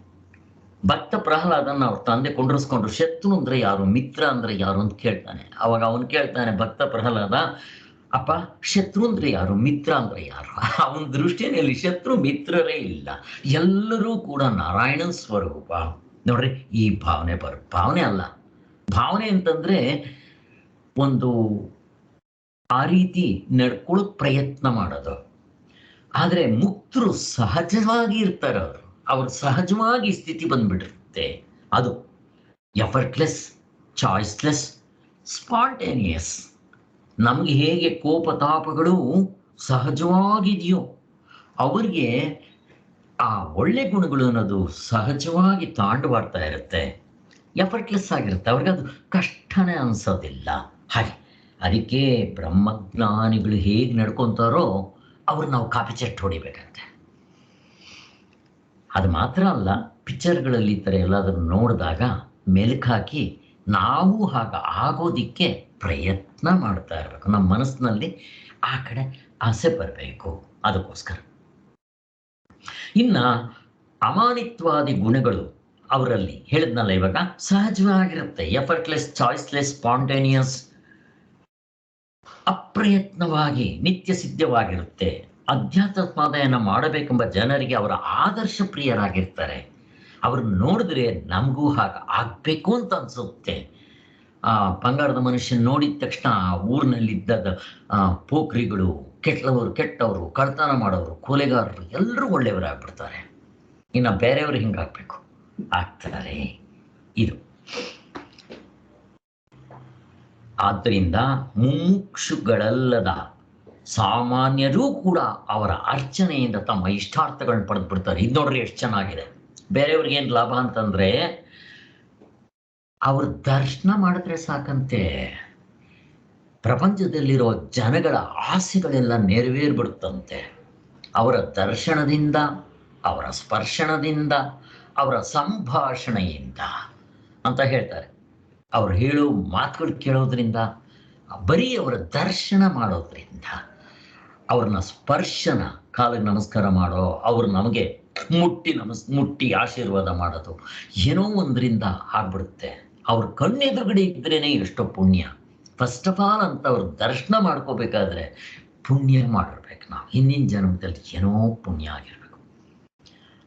ಭಕ್ತ ಪ್ರಹ್ಲಾದನ್ನ ಅವ್ರ ತಂದೆ ಕೊಂಡಿಸ್ಕೊಂಡ್ರು. ಶತ್ರು ಅಂದ್ರೆ ಯಾರು, ಮಿತ್ರ ಅಂದ್ರೆ ಯಾರು ಅಂತ ಕೇಳ್ತಾನೆ. ಅವಾಗ ಅವನು ಕೇಳ್ತಾನೆ, ಭಕ್ತ ಪ್ರಹ್ಲಾದ, ಅಪ್ಪ ಶತ್ರು ಅಂದ್ರೆ ಯಾರು, ಮಿತ್ರ ಅಂದ್ರೆ ಯಾರು? ಅವನ ದೃಷ್ಟಿಯಲ್ಲಿ ಶತ್ರು ಮಿತ್ರರೇ ಇಲ್ಲ, ಎಲ್ಲರೂ ಕೂಡ ನಾರಾಯಣನ ಸ್ವರೂಪ. ನೋಡ್ರಿ, ಈ ಭಾವನೆ ಭಾವನೆ ಅಲ್ಲ. ಭಾವನೆ ಅಂತಂದ್ರೆ ಒಂದು ಆ ರೀತಿ ನಡ್ಕೊಳ್ಳೋಕ್ ಪ್ರಯತ್ನ ಮಾಡೋದು. ಆದ್ರೆ ಮುಕ್ತರು ಸಹಜವಾಗಿ ಇರ್ತಾರೆ. ಅವ್ರ ಸಹಜವಾಗಿ ಸ್ಥಿತಿ ಬಂದ್ಬಿಟ್ಟಿರುತ್ತೆ. ಅದು ಎಫರ್ಟ್ಲೆಸ್, ಚಾಯ್ಸ್ಲೆಸ್, ಸ್ಪಾಂಟೇನಿಯಸ್. ನಮ್ಗೆ ಹೇಗೆ ಕೋಪತಾಪಗಳು ಸಹಜವಾಗಿದೆಯೋ, ಅವ್ರಿಗೆ ಆ ಒಳ್ಳೆ ಗುಣಗಳು ಅನ್ನೋದು ಸಹಜವಾಗಿ ತಾಂಡವಾಡ್ತಾ ಇರುತ್ತೆ. ಎಫರ್ಟ್ಲೆಸ್ ಆಗಿರುತ್ತೆ. ಅವ್ರಿಗೆ ಅದು ಕಷ್ಟನೇ ಅನ್ಸೋದಿಲ್ಲ. ಹಾಗೆ ಅದಕ್ಕೆ ಬ್ರಹ್ಮಜ್ಞಾನಿಗಳು ಹೇಗೆ ನಡ್ಕೊತಾರೋ ಅವ್ರು ನಾವು ಕಾಪಿ ಚಟ್ ಹೊಡಿಬೇಕಂತೆ. ಅದು ಮಾತ್ರ ಅಲ್ಲ, ಪಿಕ್ಚರ್ಗಳಲ್ಲಿ ಈ ಥರ ಎಲ್ಲಾದರೂ ನೋಡಿದಾಗ ಮೆಲುಕು ಹಾಕಿ ನಾವು ಹಾಗೆ ಆಗೋದಿಕ್ಕೆ ಪ್ರಯತ್ನ ಮಾಡ್ತಾ ಇರಬೇಕು. ನಮ್ಮ ಮನಸ್ಸಿನಲ್ಲಿ ಆ ಕಡೆ ಆಸೆ ಬರಬೇಕು. ಅದಕ್ಕೋಸ್ಕರ ಇನ್ನ ಅಮಾನಿತ್ವಾದಿ ಗುಣಗಳು ಅವರಲ್ಲಿ ಹೇಳಿದ್ನಲ್ಲ ಇವಾಗ, ಸಹಜವಾಗಿರುತ್ತೆ. ಎಫರ್ಟ್ಲೆಸ್, ಚಾಯ್ಸ್ಲೆಸ್, ಸ್ಪಾಂಟೇನಿಯಸ್, ಅಪ್ರಯತ್ನವಾಗಿ ನಿತ್ಯ ಸಿದ್ಧವಾಗಿರುತ್ತೆ. ಅಧ್ಯಾತ್ಮದಯನ ಮಾಡಬೇಕೆಂಬ ಜನರಿಗೆ ಅವರ ಆದರ್ಶ ಪ್ರಿಯರಾಗಿರ್ತಾರೆ. ಅವ್ರನ್ನ ನೋಡಿದ್ರೆ ನಮಗೂ ಹಾಗೆ ಆಗ್ಬೇಕು ಅಂತ ಅನ್ಸುತ್ತೆ. ಬಂಗಾರದ ಮನುಷ್ಯನ ನೋಡಿದ ತಕ್ಷಣ ಊರಿನಲ್ಲಿದ್ದ ಪೋಖ್ರಿಗಳು, ಕೆಟ್ಟವರು, ಕಳ್ತನ ಮಾಡೋರು, ಕೊಲೆಗಾರರು ಎಲ್ಲರೂ ಒಳ್ಳೆಯವರಾಗ್ಬಿಡ್ತಾರೆ. ಇನ್ನು ಬೇರೆಯವರು ಹಿಂಗಾಗ್ಬೇಕು ಆಗ್ತಾರೆ. ಇದು ಆದ್ದರಿಂದ ಮುಮುಕ್ಷುಗಳಲ್ಲದ ಸಾಮಾನ್ಯರೂ ಕೂಡ ಅವರ ಅರ್ಚನೆಯಿಂದ ತಮ್ಮ ಇಷ್ಟಾರ್ಥಗಳನ್ನ ಪಡೆದು ಬಿಡ್ತಾರೆ. ಇದು ನೋಡ್ರಿ ಎಷ್ಟು ಚೆನ್ನಾಗಿದೆ. ಬೇರೆಯವ್ರಿಗೆ ಏನು ಲಾಭ ಅಂತಂದ್ರೆ, ಅವ್ರ ದರ್ಶನ ಮಾಡಿದ್ರೆ ಸಾಕಂತೆ ಪ್ರಪಂಚದಲ್ಲಿರೋ ಜನಗಳ ಆಸೆಗಳೆಲ್ಲ ನೆರವೇರ್ಬಿಡುತ್ತಂತೆ. ಅವರ ದರ್ಶನದಿಂದ, ಅವರ ಸ್ಪರ್ಶನದಿಂದ, ಅವರ ಸಂಭಾಷಣೆಯಿಂದ ಅಂತ ಹೇಳ್ತಾರೆ. ಅವ್ರು ಹೇಳೋ ಮಾತುಗಳು ಕೇಳೋದ್ರಿಂದ, ಬರೀ ಅವರ ದರ್ಶನ ಮಾಡೋದ್ರಿಂದ, ಅವ್ರನ್ನ ಸ್ಪರ್ಶನ, ಕಾಲಿಗೆ ನಮಸ್ಕಾರ ಮಾಡೋ, ಅವ್ರು ನಮಗೆ ಮುಟ್ಟಿ ಆಶೀರ್ವಾದ ಮಾಡೋದು, ಏನೋ ಒಂದರಿಂದ ಆಗ್ಬಿಡುತ್ತೆ. ಅವ್ರ ಕಣ್ಣೆದುರುಗಡೆ ಇದ್ರೇನೆ ಎಷ್ಟೋ ಪುಣ್ಯ. ಫಸ್ಟ್ ಆಫ್ ಆಲ್ ಅಂತ ಅವ್ರ ದರ್ಶನ ಮಾಡ್ಕೋಬೇಕಾದ್ರೆ ಪುಣ್ಯ ಮಾಡಿರ್ಬೇಕು. ನಾವು ಹಿಂದಿನ ಜನ್ಮದಲ್ಲಿ ಏನೋ ಪುಣ್ಯ ಆಗಿರ್ಬೇಕು.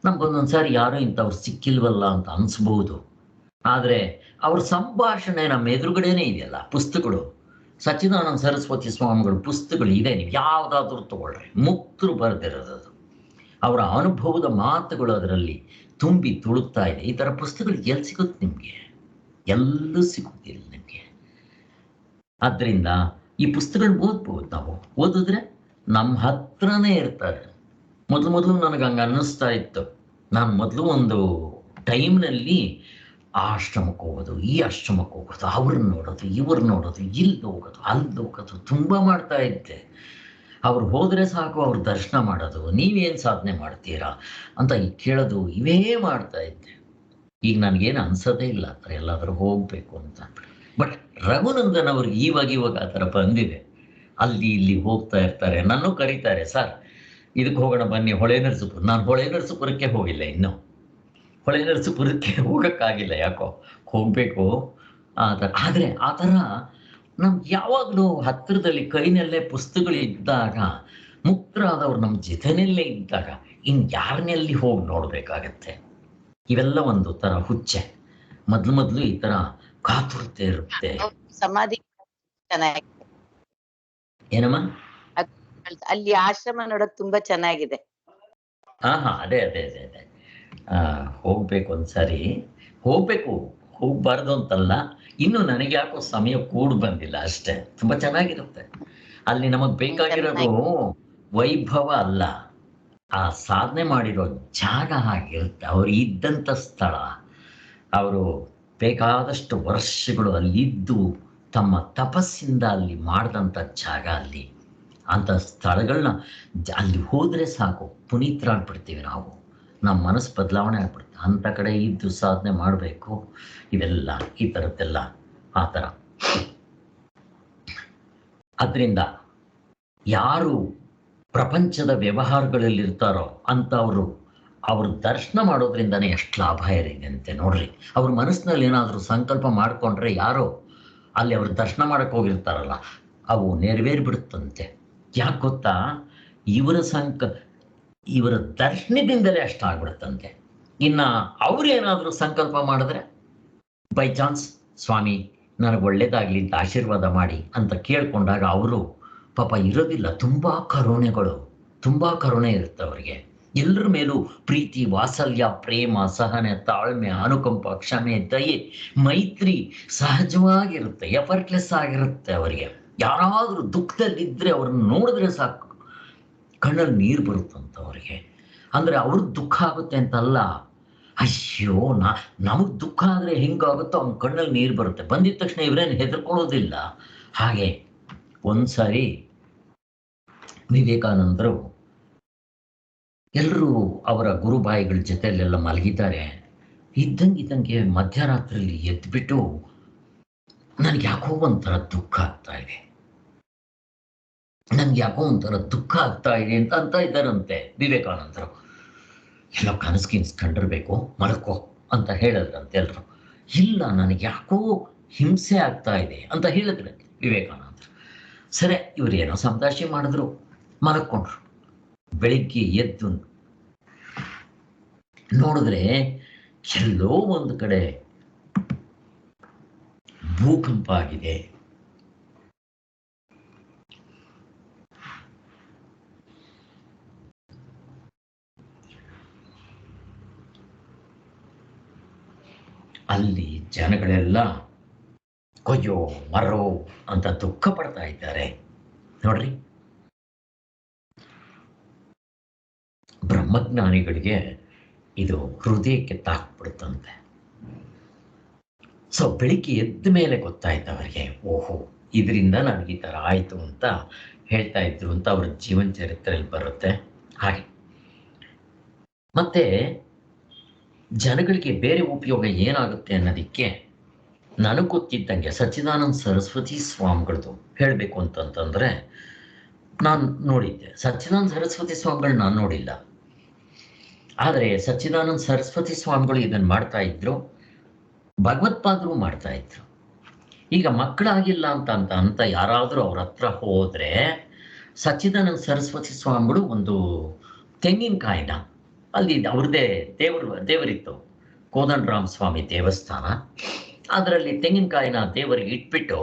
ನಮ್ಗೊಂದೊಂದ್ಸಾರಿ ಯಾರೋ ಇಂಥವ್ರು ಸಿಕ್ಕಿಲ್ವಲ್ಲ ಅಂತ ಅನ್ಸ್ಬೋದು. ಆದರೆ ಅವ್ರ ಸಂಭಾಷಣೆ ನಮ್ಮ ಎದುರುಗಡೆನೇ ಇದೆಯಲ್ಲ. ಪುಸ್ತಕಗಳು, ಸಚ್ಚಿದಾನಂದ ಸರಸ್ವತಿ ಸ್ವಾಮಿಗಳು ಪುಸ್ತಕಗಳು ಇದೆ, ನೀವು ಯಾವುದಾದ್ರೂ ತಗೊಳ್ರಿ, ಮುಕ್ತರು ಬರೆದಿರೋದು. ಅವರ ಅನುಭವದ ಮಾತುಗಳು ಅದರಲ್ಲಿ ತುಂಬಿ ತುಳುಕ್ತಾ ಇದೆ. ಈ ಥರ ಪುಸ್ತಕಗಳು ಎಲ್ಲಿ ಸಿಗುತ್ತೆ ನಿಮಗೆ? ಎಲ್ಲೂ ಸಿಗುತ್ತಿಲ್ಲ ನಿಮಗೆ. ಆದ್ದರಿಂದ ಈ ಪುಸ್ತಕಗಳನ್ನ ಓದ್ಬೋದು. ನಾವು ಓದಿದ್ರೆ ನಮ್ಮ ಹತ್ರನೇ ಇರ್ತಾರೆ. ಮೊದಲು ನನಗೆ ಹಂಗೆ ಅನ್ನಿಸ್ತಾ ಇತ್ತು. ನಾನು ಮೊದಲು ಒಂದು ಟೈಮ್ನಲ್ಲಿ ಆ ಆಶ್ರಮಕ್ಕೆ ಹೋಗೋದು, ಈ ಆಶ್ರಮಕ್ಕೆ ಹೋಗೋದು, ಅವ್ರನ್ನ ನೋಡೋದು, ಇವ್ರು ನೋಡೋದು, ಇಲ್ಲಿ ಹೋಗೋದು, ಅಲ್ಲಿ ಹೋಗೋದು ತುಂಬ ಮಾಡ್ತಾ ಇದ್ದೆ. ಅವ್ರು ಹೋದರೆ ಸಾಕು, ಅವ್ರ ದರ್ಶನ ಮಾಡೋದು, ನೀವೇನು ಸಾಧನೆ ಮಾಡ್ತೀರಾ ಅಂತ ಕೇಳೋದು, ಇವೇ ಮಾಡ್ತಾ ಇದ್ದೆ. ಈಗ ನನಗೇನು ಅನ್ಸೋದೇ ಇಲ್ಲ ಆ ಥರ ಎಲ್ಲಾದರೂ ಹೋಗಬೇಕು ಅಂತ. ಬಟ್ ರಘುನಂದನ್ ಅವ್ರಿಗೆ ಇವಾಗ ಆ ಥರ ಬಂದಿದೆ. ಅಲ್ಲಿ ಇಲ್ಲಿ ಹೋಗ್ತಾ ಇರ್ತಾರೆ, ನನ್ನೂ ಕರೀತಾರೆ, ಸರ್ ಇದಕ್ಕೆ ಹೋಗೋಣ ಬನ್ನಿ ಹೊಳೆ ನರಸೀಪುರ. ನಾನು ಹೊಳೆ ನರಸೀಪುರಕ್ಕೆ ಹೋಗಿಲ್ಲ ಇನ್ನೂ. ಹೊಳೆ ನರಸೀಪುರಕ್ಕೆ ಹೋಗೋಕ್ಕಾಗಿಲ್ಲ, ಯಾಕೋ ಹೋಗಬೇಕು ಆ ಥರ. ಆದರೆ ಆ ಥರ ನಮ್ಗೆ ಯಾವಾಗಲೂ ಹತ್ತಿರದಲ್ಲಿ ಕೈನಲ್ಲೇ ಪುಸ್ತಕಗಳು ಇದ್ದಾಗ, ಮುಕ್ತರಾದವ್ರು ನಮ್ಮ ಜೊತೆಯಲ್ಲೇ ಇದ್ದಾಗ ಯಾರನ್ನೆಲ್ಲಿ ಹೋಗಿ ನೋಡಬೇಕಾಗತ್ತೆ? ಇವೆಲ್ಲ ಒಂದು ಥರ ಹುಚ್ಚೆ. ಮೊದಲು ಈ ಥರ ಕಾತುರತೆ ಇರುತ್ತೆ. ಸಮಾಧಿ ಚೆನ್ನಾಗಿದೆ. ಏನಮ್ಮ? ಅಲ್ಲಿ ಆಶ್ರಮ ನೋಡಕ್ ತುಂಬಾ ಚೆನ್ನಾಗಿದೆ. ಅದೇ ಹೋಗ್ಬೇಕು ಒಂದ್ಸಾರಿ. ಹೋಗ್ಬಾರ್ದು ಅಂತಲ್ಲ, ಇನ್ನು ನನಗೆ ಯಾಕೋ ಸಮಯ ಬಂದಿಲ್ಲ ಅಷ್ಟೇ. ತುಂಬಾ ಚೆನ್ನಾಗಿರುತ್ತೆ ಅಲ್ಲಿ. ನಮಗ್ ಬೇಕಾಗಿರೋದು ವೈಭವ ಅಲ್ಲ, ಆ ಸಾಧನೆ ಮಾಡಿರೋ ಜಾಗ ಆಗಿರುತ್ತೆ, ಅವರು ಇದ್ದಂಥ ಸ್ಥಳ, ಅವರು ಬೇಕಾದಷ್ಟು ವರ್ಷಗಳು ಅಲ್ಲಿದ್ದು ತಮ್ಮ ತಪಸ್ಸಿಂದ ಅಲ್ಲಿ ಮಾಡಿದಂಥ ಜಾಗ ಅಲ್ಲಿ, ಅಂಥ ಸ್ಥಳಗಳನ್ನ ಅಲ್ಲಿ ಹೋದರೆ ಸಾಕು ಪುನೀತರಾಗ್ಬಿಡ್ತೀವಿ ನಾವು, ನಮ್ಮ ಮನಸ್ಸು ಬದಲಾವಣೆ ಆಗ್ಬಿಡುತ್ತೆ. ಅಂಥ ಕಡೆ ಇದ್ದು ಸಾಧನೆ ಮಾಡಬೇಕು, ಇವೆಲ್ಲ ಈ ಥರದ್ದೆಲ್ಲ ಆ ಥರ. ಅದರಿಂದ ಯಾರು ಪ್ರಪಂಚದ ವ್ಯವಹಾರಗಳಲ್ಲಿರ್ತಾರೋ ಅಂಥವರು ಅವ್ರ ದರ್ಶನ ಮಾಡೋದ್ರಿಂದನೇ ಎಷ್ಟು ಲಾಭ ಇದೆ ಅಂತೆ ನೋಡ್ರಿ. ಅವ್ರ ಮನಸ್ಸಿನಲ್ಲಿ ಏನಾದರೂ ಸಂಕಲ್ಪ ಮಾಡಿಕೊಂಡ್ರೆ ಯಾರೋ ಅಲ್ಲಿ ಅವ್ರ ದರ್ಶನ ಮಾಡಕ್ಕೆ ಹೋಗಿರ್ತಾರಲ್ಲ, ಅವು ನೆರವೇರಿಬಿಡುತ್ತಂತೆ. ಯಾಕೆ ಗೊತ್ತಾ, ಇವರ ದರ್ಶನದಿಂದಲೇ ಅಷ್ಟಾಗ್ಬಿಡುತ್ತಂತೆ. ಇನ್ನು ಅವ್ರೇನಾದರೂ ಸಂಕಲ್ಪ ಮಾಡಿದ್ರೆ ಬೈ ಚಾನ್ಸ್ ಸ್ವಾಮಿ ನನಗೆ ಒಳ್ಳೇದಾಗಲಿ ಅಂತ ಆಶೀರ್ವಾದ ಮಾಡಿ ಅಂತ ಕೇಳ್ಕೊಂಡಾಗ ಅವರು ಪಾಪ ಇರೋದಿಲ್ಲ, ತುಂಬ ಕರುಣೆ ಇರುತ್ತೆ ಅವರಿಗೆ. ಎಲ್ಲರ ಮೇಲೂ ಪ್ರೀತಿ, ವಾತ್ಸಲ್ಯ, ಪ್ರೇಮ, ಸಹನೆ, ತಾಳ್ಮೆ, ಅನುಕಂಪ, ಕ್ಷಮೆ, ದಯೆ, ಮೈತ್ರಿ ಸಹಜವಾಗಿರುತ್ತೆ, ಎಫರ್ಟ್ಲೆಸ್ ಆಗಿರುತ್ತೆ ಅವರಿಗೆ. ಯಾರಾದರೂ ದುಃಖದಲ್ಲಿದ್ದರೆ ಅವ್ರನ್ನ ನೋಡಿದ್ರೆ ಸಾಕು ಕಣ್ಣಲ್ಲಿ ನೀರು ಬರುತ್ತಂತ ಅವರಿಗೆ. ಅಂದರೆ ಅವ್ರಿಗೆ ದುಃಖ ಆಗುತ್ತೆ ಅಂತಲ್ಲ, ಅಯ್ಯೋ ನಮಗೆ ದುಃಖ ಆದರೆ ಹೆಂಗಾಗುತ್ತೋ ಅವ್ನ ಕಣ್ಣಲ್ಲಿ ನೀರು ಬರುತ್ತೆ. ಬಂದಿದ ತಕ್ಷಣ ಇವರೇನು ಹೆದರ್ಕೊಳ್ಳೋದಿಲ್ಲ. ಹಾಗೆ ಒಂದ್ಸಾರಿ ವಿವೇಕಾನಂದರು ಎಲ್ಲರೂ ಅವರ ಗುರುಬಾಯಿಗಳ ಜೊತೆಯಲ್ಲೆಲ್ಲ ಮಲಗಿದ್ದಾರೆ. ಇದ್ದಂಗೆ ಮಧ್ಯರಾತ್ರಿಯಲ್ಲಿ ಎದ್ಬಿಟ್ಟು ನನಗೆ ಯಾಕೋ ಒಂಥರ ದುಃಖ ಆಗ್ತಾ ಇದೆ, ಅಂತ ಇದ್ದಾರಂತೆ ವಿವೇಕಾನಂದರು. ಎಲ್ಲೋ ಕನಸು ಕಂಡಿರ್ಬೇಕು, ಮಲಕೋ ಅಂತ ಹೇಳಿದ್ರಂತೆ ಎಲ್ರು. ಇಲ್ಲ ನನಗೆ ಯಾಕೋ ಹಿಂಸೆ ಆಗ್ತಾ ಇದೆ ಅಂತ ಹೇಳಿದ್ರೆ ವಿವೇಕಾನಂದರು. ಸರಿ, ಇವ್ರು ಏನೋ ಸಂತಾಶೆ ಮಾಡಿದ್ರು, ಮಲಕ್ಕೊಂಡ್ರು. ಬೆಳಿಗ್ಗೆ ಎದ್ದು ನೋಡಿದ್ರೆ ಎಲ್ಲೋ ಒಂದು ಕಡೆ ಭೂಕಂಪ ಆಗಿದೆ. ಅಲ್ಲಿ ಜನಗಳೆಲ್ಲ ಕೊಯ್ಯೋ ಮರೋ ಅಂತ ದುಃಖ ಪಡ್ತಾ ಇದ್ದಾರೆ ನೋಡ್ರಿ. ಬ್ರಹ್ಮಜ್ಞಾನಿಗಳಿಗೆ ಇದು ಹೃದಯಕ್ಕೆ ತಾಕ್ಬಿಡುತ್ತಂತೆ. ಸೊ ಬೆಳಿಗ್ಗೆ ಎದ್ದ ಮೇಲೆ ಗೊತ್ತಾಯ್ತು ಅವರಿಗೆ, ಓಹೋ ಇದರಿಂದ ನನಗೆ ಈ ಥರ ಆಯಿತು ಅಂತ ಹೇಳ್ತಾ ಇದ್ರು ಅಂತ ಅವ್ರ ಜೀವನ ಚರಿತ್ರೆಯಲ್ಲಿ ಬರುತ್ತೆ. ಹಾಗೆ ಮತ್ತೆ ಜನಗಳಿಗೆ ಬೇರೆ ಉಪಯೋಗ ಏನಾಗುತ್ತೆ ಅನ್ನೋದಕ್ಕೆ ನನಗೆ ಗೊತ್ತಿದ್ದಂಗೆ ಸಚ್ಚಿದಾನಂದ ಸರಸ್ವತಿ ಸ್ವಾಮಿಗಳದ್ದು ಹೇಳಬೇಕು ಅಂತಂತಂದರೆ, ನಾನು ನೋಡಿದ್ದೆ. ಸಚ್ಚಿದಾನಂದ ಸರಸ್ವತಿ ಸ್ವಾಮಿಗಳು ನಾನು ನೋಡಿಲ್ಲ, ಆದರೆ ಸಚ್ಚಿದಾನಂದ ಸರಸ್ವತಿ ಸ್ವಾಮಿಗಳು ಇದನ್ನು ಮಾಡ್ತಾ ಇದ್ರು, ಭಗವತ್ಪಾದರು ಮಾಡ್ತಾ ಇದ್ರು. ಈಗ ಮಕ್ಕಳಾಗಿಲ್ಲ ಅಂತ ಯಾರಾದರೂ ಅವ್ರ ಹತ್ರ ಹೋದರೆ ಸಚ್ಚಿದಾನಂದ ಸರಸ್ವತಿ ಸ್ವಾಮಿಗಳು ಒಂದು ತೆಂಗಿನಕಾಯಿನ, ಅಲ್ಲಿ ಅವ್ರದ್ದೇ ದೇವರಿತ್ತು, ಕೋದಂಡರಾಮ ಸ್ವಾಮಿ ದೇವಸ್ಥಾನ, ಅದರಲ್ಲಿ ತೆಂಗಿನಕಾಯಿನ ದೇವರಿಗೆ ಇಟ್ಬಿಟ್ಟು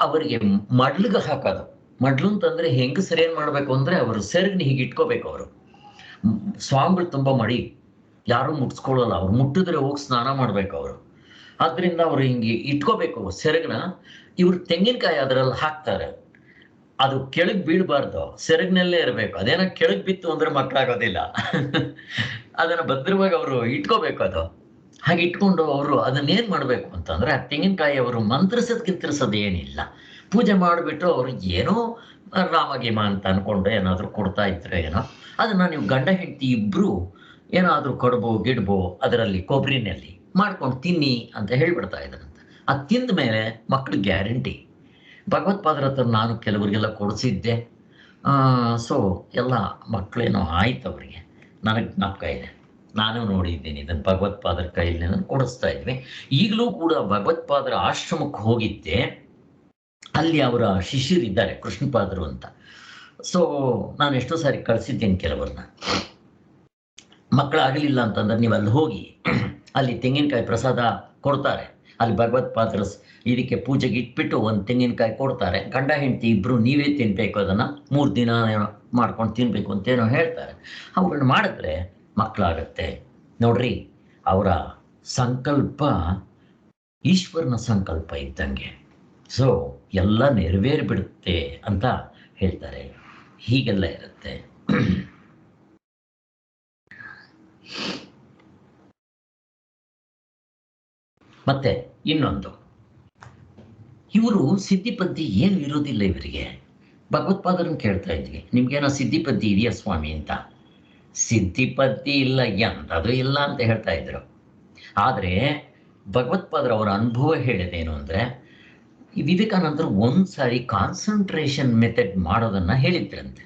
ಅವರಿಗೆ ಮಡ್ಲಿಗೆ ಹಾಕೋದು. ಮಡ್ಲು ಅಂತಂದರೆ ಹೆಂಗಸರು ಏನು ಮಾಡಬೇಕು ಅಂದರೆ ಅವರು ಸೆರಗನ್ನ ಹೀಗೆ ಇಟ್ಕೋಬೇಕು. ಅವರು ಸ್ವಾಮಿಗಳು ತುಂಬ ಮಡಿ, ಯಾರೂ ಮುಟ್ಸ್ಕೊಳ್ಳಲ್ಲ, ಅವ್ರು ಮುಟ್ಟಿದ್ರೆ ಹೋಗಿ ಸ್ನಾನ ಮಾಡಬೇಕು ಅವರು. ಆದ್ದರಿಂದ ಅವರು ಹಿಂಗೆ ಇಟ್ಕೋಬೇಕು ಸೆರಗನ್ನ. ಇವ್ರು ತೆಂಗಿನಕಾಯಿ ಅದರಲ್ಲಿ ಹಾಕ್ತಾರೆ, ಅದು ಕೆಳಗೆ ಬೀಳಬಾರ್ದು, ಸೆರಗಿನಲ್ಲೇ ಇರಬೇಕು. ಅದೇನೋ ಕೆಳಗೆ ಬಿತ್ತು ಅಂದ್ರೆ ಮಕ್ಕಳಾಗೋದಿಲ್ಲ. ಅದನ್ನು ಭದ್ರವಾಗಿ ಅವರು ಇಟ್ಕೋಬೇಕು. ಅದು ಹಾಗೆ ಇಟ್ಕೊಂಡು ಅವರು ಅದನ್ನೇನು ಮಾಡಬೇಕು ಅಂತಂದರೆ, ಆ ತೆಂಗಿನಕಾಯಿ ಅವರು ಮಂತ್ರಿಸೋದು ಏನಿಲ್ಲ, ಪೂಜೆ ಮಾಡಿಬಿಟ್ಟು ಅವ್ರು ಏನೋ ರಾಮಗೀಮ ಅಂತ ಅನ್ಕೊಂಡು ಏನಾದರೂ ಕೊಡ್ತಾ ಇದ್ರೆ ಏನೋ, ಅದನ್ನು ನೀವು ಗಂಡ ಹೆಂಡತಿ ಇಬ್ಬರು ಏನಾದರೂ ಕಡುಬು ಗಿಡ್ಬು ಅದರಲ್ಲಿ ಕೊಬ್ಬರಿನಲ್ಲಿ ಮಾಡ್ಕೊಂಡು ತಿನ್ನಿ ಅಂತ ಹೇಳಿಬಿಡ್ತಾ ಇದ್ದಾರಂತೆ. ಅದು ತಿಂದ ಮೇಲೆ ಮಕ್ಕಳು ಗ್ಯಾರಂಟಿ. ಭಗವತ್ಪಾದರ ಹತ್ರ ನಾನು ಕೆಲವರಿಗೆಲ್ಲ ಕೊಡಿಸಿದ್ದೆ. ಸೊ ಎಲ್ಲ ಮಕ್ಕಳೇನೋ ಆಯ್ತು ಅವರಿಗೆ, ನನಗೆ ಜ್ಞಾಪಕ ಇದೆ, ನಾನು ನೋಡಿದ್ದೀನಿ ಇದನ್ನು. ಭಗವತ್ಪಾದರ ಕೈಯಲ್ಲಿ ನಾನು ಕೊಡಿಸ್ತಾ ಇದ್ವಿ. ಈಗಲೂ ಕೂಡ ಭಗವತ್ಪಾದರ ಆಶ್ರಮಕ್ಕೆ ಹೋಗಿದ್ದೆ, ಅಲ್ಲಿ ಅವರ ಶಿಷ್ಯರಿದ್ದಾರೆ ಕೃಷ್ಣಪಾದರು ಅಂತ. ಸೊ ನಾನು ಎಷ್ಟೋ ಸಾರಿ ಕಳಿಸಿದ್ದೇನೆ ಕೆಲವ್ರನ್ನ. ಮಕ್ಕಳಾಗಲಿಲ್ಲ ಅಂತಂದ್ರೆ ನೀವು ಅಲ್ಲಿ ಹೋಗಿ, ಅಲ್ಲಿ ತೆಂಗಿನಕಾಯಿ ಪ್ರಸಾದ ಕೊಡ್ತಾರೆ. ಅಲ್ಲಿ ಭಗವತ್ಪಾದರ ಇದಕ್ಕೆ ಪೂಜೆಗೆ ಇಟ್ಬಿಟ್ಟು ಒಂದು ತೆಂಗಿನಕಾಯಿ ಕೊಡ್ತಾರೆ. ಗಂಡ ಹೆಂಡತಿ ಇಬ್ಬರು ನೀವೇ ತಿನ್ನಬೇಕು, ಅದನ್ನು 3 ದಿನ ಮಾಡ್ಕೊಂಡು ತಿನ್ನಬೇಕು ಅಂತೇನೋ ಹೇಳ್ತಾರೆ. ಅವುಗಳನ್ನ ಮಾಡಿದ್ರೆ ಮಕ್ಕಳಾಗತ್ತೆ ನೋಡ್ರಿ. ಅವರ ಸಂಕಲ್ಪ ಈಶ್ವರನ ಸಂಕಲ್ಪ ಇದ್ದಂಗೆ. ಸೊ ಎಲ್ಲ ನೆರವೇರಿಬಿಡುತ್ತೆ ಅಂತ ಹೇಳ್ತಾರೆ. ಹೀಗೆಲ್ಲ ಇರುತ್ತೆ. ಮತ್ತೆ ಇನ್ನೊಂದು, ಇವರು ಸಿದ್ಧಿಪದ್ಧಿ ಏನು ಇರೋದಿಲ್ಲ ಇವರಿಗೆ. ಭಗವತ್ಪಾದರನ್ನು ಕೇಳ್ತಾ ಇದ್ವಿ, ನಿಮ್ಗೇನೋ ಸಿದ್ಧಿಪದ್ಧಿ ಇದೆಯಾ ಸ್ವಾಮಿ ಅಂತ. ಸಿದ್ಧಿಪದ್ಧಿ ಇಲ್ಲ, ಎಂಥದ್ದು ಇಲ್ಲ ಅಂತ ಹೇಳ್ತಾ ಇದ್ರು. ಆದರೆ ಭಗವತ್ಪಾದರ ಅವರ ಅನುಭವ ಹೇಳಿದೇನು ಅಂದರೆ, ವಿವೇಕಾನಂದರು ಒಂದು ಸಾರಿ ಕಾನ್ಸಂಟ್ರೇಷನ್ ಮೆಥಡ್ ಮಾಡೋದನ್ನು ಹೇಳಿದ್ರಂತೆ.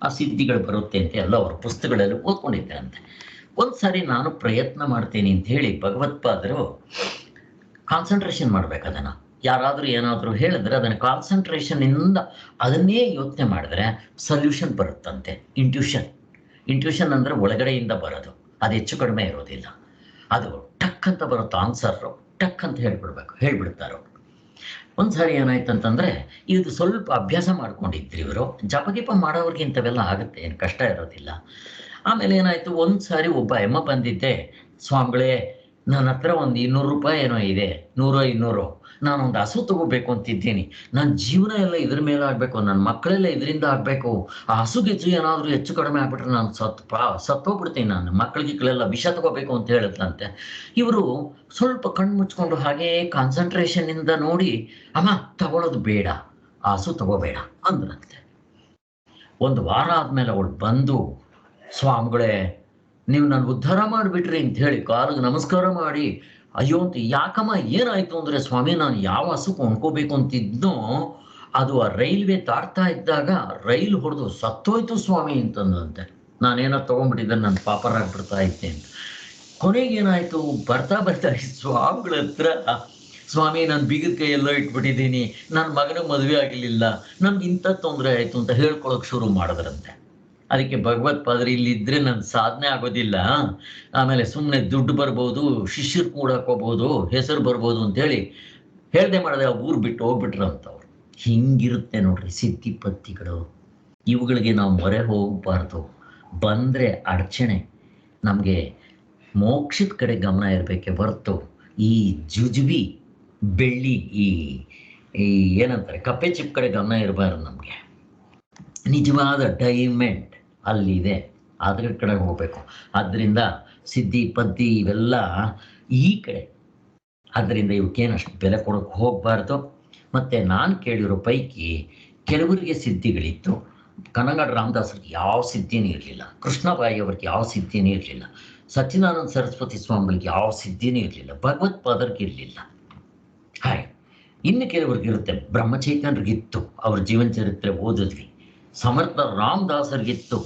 ಆ ಸಿದ್ಧಿಗಳು ಬರುತ್ತೆ ಅಂತ ಎಲ್ಲ ಅವರ ಪುಸ್ತಕಗಳಲ್ಲಿ ಓದ್ಕೊಂಡಿದ್ರಂತೆ. ಒಂದು ಸಾರಿ ನಾನು ಪ್ರಯತ್ನ ಮಾಡ್ತೀನಿ ಅಂತ ಹೇಳಿ ಭಗವತ್ಪಾದರು ಕಾನ್ಸಂಟ್ರೇಷನ್ ಮಾಡ್ಬೇಕು. ಅದನ್ನು ಯಾರಾದರೂ ಏನಾದರೂ ಹೇಳಿದ್ರೆ ಅದನ್ನು ಕಾನ್ಸಂಟ್ರೇಷನ್ನಿಂದ ಅದನ್ನೇ ಯೋಚನೆ ಮಾಡಿದ್ರೆ ಸೊಲ್ಯೂಷನ್ ಬರುತ್ತಂತೆ. ಇಂಟ್ಯೂಷನ್ ಅಂದರೆ ಒಳಗಡೆಯಿಂದ ಬರೋದು, ಅದು ಹೆಚ್ಚು ಕಡಿಮೆ ಇರೋದಿಲ್ಲ. ಅದು ಟಕ್ ಅಂತ ಬರುತ್ತೆ, ಆನ್ಸರು ಟಕ್ ಅಂತ ಹೇಳ್ಬಿಡ್ತಾರೋ. ಒಂದು ಸಾರಿ ಏನಾಯ್ತು ಅಂತಂದರೆ, ಇದು ಸ್ವಲ್ಪ ಅಭ್ಯಾಸ ಮಾಡ್ಕೊಂಡಿದ್ರು ಇವರು. ಜಪಗಿಪ ಮಾಡೋವ್ರಿಗೆ ಇಂಥವೆಲ್ಲ ಆಗುತ್ತೆ, ಏನು ಕಷ್ಟ ಇರೋದಿಲ್ಲ. ಆಮೇಲೆ ಏನಾಯಿತು, ಒಂದು ಸಾರಿ ಒಬ್ಬ ಎಮ್ಮ ಬಂದಿದ್ದೆ, ಸ್ವಾಮಿಗಳೇ ನನ್ನ ಹತ್ರ ಒಂದು 200 ರೂಪಾಯಿ ಏನೋ ಇದೆ, 100-200, ನಾನೊಂದು ಹಸು ತಗೋಬೇಕು ಅಂತಿದ್ದೀನಿ. ನನ್ನ ಜೀವನ ಎಲ್ಲ ಇದ್ರ ಮೇಲೆ ಆಗಬೇಕು, ನನ್ನ ಮಕ್ಕಳೆಲ್ಲ ಇದರಿಂದ ಆಗಬೇಕು. ಆ ಹಸುಗಿಚ್ಚು ಏನಾದರೂ ಹೆಚ್ಚು ಕಡಿಮೆ ಆಗ್ಬಿಟ್ರೆ ನಾನು ಸತ್ತೋಗ್ಬಿಡ್ತೀನಿ, ನಾನು ಮಕ್ಕಳಿಗೆಲ್ಲ ವಿಷ ತಗೋಬೇಕು ಅಂತ ಹೇಳಿದ್ರಂತೆ. ಇವರು ಸ್ವಲ್ಪ ಕಣ್ಣು ಮುಚ್ಕೊಂಡು ಹಾಗೇ ಕಾನ್ಸಂಟ್ರೇಷನ್ನಿಂದ ನೋಡಿ, ಅಮ್ಮ ತಗೊಳ್ಳೋದು ಬೇಡ, ಆ ಹಸು ತಗೋಬೇಡ ಅಂದ್ರಂತೆ. ಒಂದು ವಾರ ಆದಮೇಲೆ ಅವಳು ಬಂದು, ಸ್ವಾಮಿಗಳೇ ನೀವು ನನ್ನ ಉದ್ಧಾರ ಮಾಡಿಬಿಟ್ರಿ ಅಂತ ಹೇಳಿ ಕಾಲಿಗೆ ನಮಸ್ಕಾರ ಮಾಡಿ, ಅಯ್ಯೋ ಅಂತ, ಯಾಕಮ್ಮ ಏನಾಯ್ತು ಅಂದರೆ, ಸ್ವಾಮಿ ನಾನು ಯಾವ ಹಸು ಕೊಂಡ್ಕೋಬೇಕು ಅಂತಿದ್ನೋ ಅದು ಆ ರೈಲ್ವೆ ದಾಟ್ತಾ ಇದ್ದಾಗ ರೈಲು ಹೊಡೆದು ಸತ್ತೋಯ್ತು ಸ್ವಾಮಿ ಅಂತಂದಂತೆ. ನಾನೇನೋ ತೊಗೊಂಡ್ಬಿಟ್ಟಿದ್ದೆ, ನನ್ನ ಪಾಪರಾಗ್ಬಿಡ್ತಾ ಇದ್ದೆ ಅಂತ. ಕೊನೆಗೇನಾಯಿತು, ಬರ್ತಾ ಸ್ವಾಮಿಗಳ ಹತ್ರ, ಸ್ವಾಮಿ ನಾನು ಬೀಗದ ಕೈಯೆಲ್ಲೋ ಇಟ್ಬಿಟ್ಟಿದ್ದೀನಿ, ನನ್ನ ಮಗನಿಗೆ ಮದುವೆ ಆಗಲಿಲ್ಲ, ನಮ್ಗೆ ಇಂಥ ತೊಂದರೆ ಆಯಿತು ಅಂತ ಹೇಳ್ಕೊಳಕ್ಕೆ ಶುರು ಮಾಡಿದ್ರಂತೆ. ಅದಕ್ಕೆ ಭಗವತ್ಪಾದರು, ಇಲ್ಲಿದ್ದರೆ ನನ್ನ ಸಾಧನೆ ಆಗೋದಿಲ್ಲ, ಆಮೇಲೆ ಸುಮ್ಮನೆ ದುಡ್ಡು ಬರ್ಬೋದು, ಶಿಷ್ಯರು ಕೂಡಾಕೋಬೋದು, ಹೆಸರು ಬರ್ಬೋದು ಅಂತೇಳಿ ಹೇಳ್ದೆ ಮಾಡಿದ್ರೆ ಊರು ಬಿಟ್ಟು ಹೋಗ್ಬಿಟ್ರಂತವ್ರು. ಹಿಂಗಿರುತ್ತೆ ನೋಡ್ರಿ ಸಿದ್ಧಿಪತ್ತಿಗಳು. ಇವುಗಳಿಗೆ ನಾವು ಮೊರೆ ಹೋಗಬಾರ್ದು. ಬಂದರೆ ಅಡಚಣೆ. ನಮಗೆ ಮೋಕ್ಷದ ಕಡೆ ಗಮನ ಇರಬೇಕೆ ಹೊರತು ಈ ಜುಜುಬಿ ಬೆಳ್ಳಿ ಈ ಏನಂತಾರೆ ಕಪ್ಪೆ ಚಿಪ್ ಕಡೆ ಗಮನ ಇರಬಾರ್ದು. ನಮಗೆ ನಿಜವಾದ ಡೈಮಂಡ್ ಅಲ್ಲಿದೆ, ಅದ್ರ ಕಡೆ ಹೋಗಬೇಕು. ಆದ್ದರಿಂದ ಸಿದ್ಧಿ ಪದ್ಧಿ ಇವೆಲ್ಲ ಈ ಕಡೆ, ಆದ್ದರಿಂದ ಇವಕ್ಕೇನು ಅಷ್ಟು ಬೆಲೆ ಕೊಡೋಕ್ಕೆ ಹೋಗಬಾರ್ದು. ಮತ್ತು ನಾನು ಕೇಳಿರೋ ಪೈಕಿ ಕೆಲವರಿಗೆ ಸಿದ್ಧಿಗಳಿತ್ತು. ಕನಗಡ ರಾಮದಾಸರಿಗೆ ಯಾವ ಸಿದ್ಧಿನೂ ಇರಲಿಲ್ಲ, ಕೃಷ್ಣಬಾಯಿ ಅವ್ರಿಗೆ ಯಾವ ಸಿದ್ಧಿನೂ ಇರಲಿಲ್ಲ, ಸಚ್ಚಿದಾನಂದ ಸರಸ್ವತಿ ಸ್ವಾಮಿಗಳಿಗೆ ಯಾವ ಸಿದ್ಧಿನೂ ಇರಲಿಲ್ಲ, ಭಗವತ್ಪಾದರಿಗೆ ಇರಲಿಲ್ಲ. ಹಾಗೆ ಇನ್ನು ಕೆಲವ್ರಿಗಿರುತ್ತೆ. ಬ್ರಹ್ಮಚೈತನ್ಯರಿಗಿತ್ತು, ಅವ್ರ ಜೀವನ ಚರಿತ್ರೆ ಓದಿದ್ವಿ. ಸಮರ್ಥ ರಾಮದಾಸರಿಗಿತ್ತು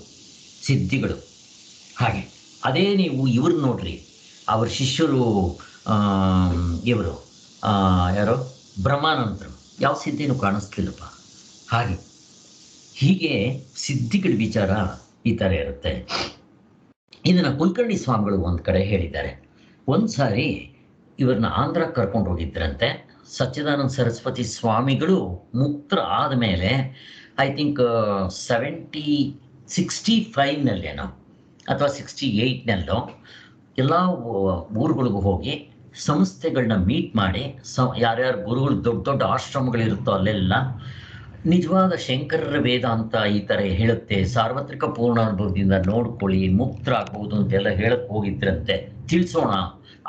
ಸಿದ್ಧಿಗಳು. ಹಾಗೆ ಅದೇ ನೀವು ಇವ್ರು ನೋಡ್ರಿ, ಅವ್ರ ಶಿಷ್ಯರು ಇವರು ಯಾರೋ ಬ್ರಹ್ಮಾನಂದರು, ಯಾವ ಸಿದ್ಧಿನೂ ಕಾಣಿಸ್ಲಿಲ್ಲಪ್ಪ. ಹೀಗೆ ಸಿದ್ಧಿಗಳ ವಿಚಾರ ಈ ಥರ ಇರುತ್ತೆ. ಇದನ್ನು ಕುಲಕರ್ಣಿ ಸ್ವಾಮಿಗಳು ಒಂದು ಕಡೆ ಹೇಳಿದ್ದಾರೆ. ಒಂದು ಸಾರಿ ಇವ್ರನ್ನ ಆಂಧ್ರಕ್ಕೆ ಕರ್ಕೊಂಡು ಹೋಗಿದ್ರಂತೆ. ಸಚ್ಚಿದಾನಂದ ಸರಸ್ವತಿ ಸ್ವಾಮಿಗಳು ಮುಕ್ತರ ಆದಮೇಲೆ ಐ ಥಿಂಕ್ 65ನಲ್ಲೇನೋ ಅಥವಾ 68ನಲ್ಲೋ ಎಲ್ಲ ಊರುಗಳಿಗೂ ಹೋಗಿ ಸಂಸ್ಥೆಗಳನ್ನ ಮೀಟ್ ಮಾಡಿ, ಯಾರ್ಯಾರು ಗುರುಗಳು ದೊಡ್ಡ ದೊಡ್ಡ ಆಶ್ರಮಗಳಿರುತ್ತೋ ಅಲ್ಲೆಲ್ಲ ನಿಜವಾದ ಶಂಕರರ ವೇದಾಂತ ಈ ಥರ ಹೇಳುತ್ತೆ, ಸಾರ್ವತ್ರಿಕ ಪೂರ್ಣಾನುಭವದಿಂದ ನೋಡ್ಕೊಳ್ಳಿ, ಮುಕ್ತರಾಗ್ಬೋದು ಅಂತೆಲ್ಲ ಹೇಳಕ್ಕೆ ಹೋಗಿದ್ರಂತೆ. ತಿಳಿಸೋಣ,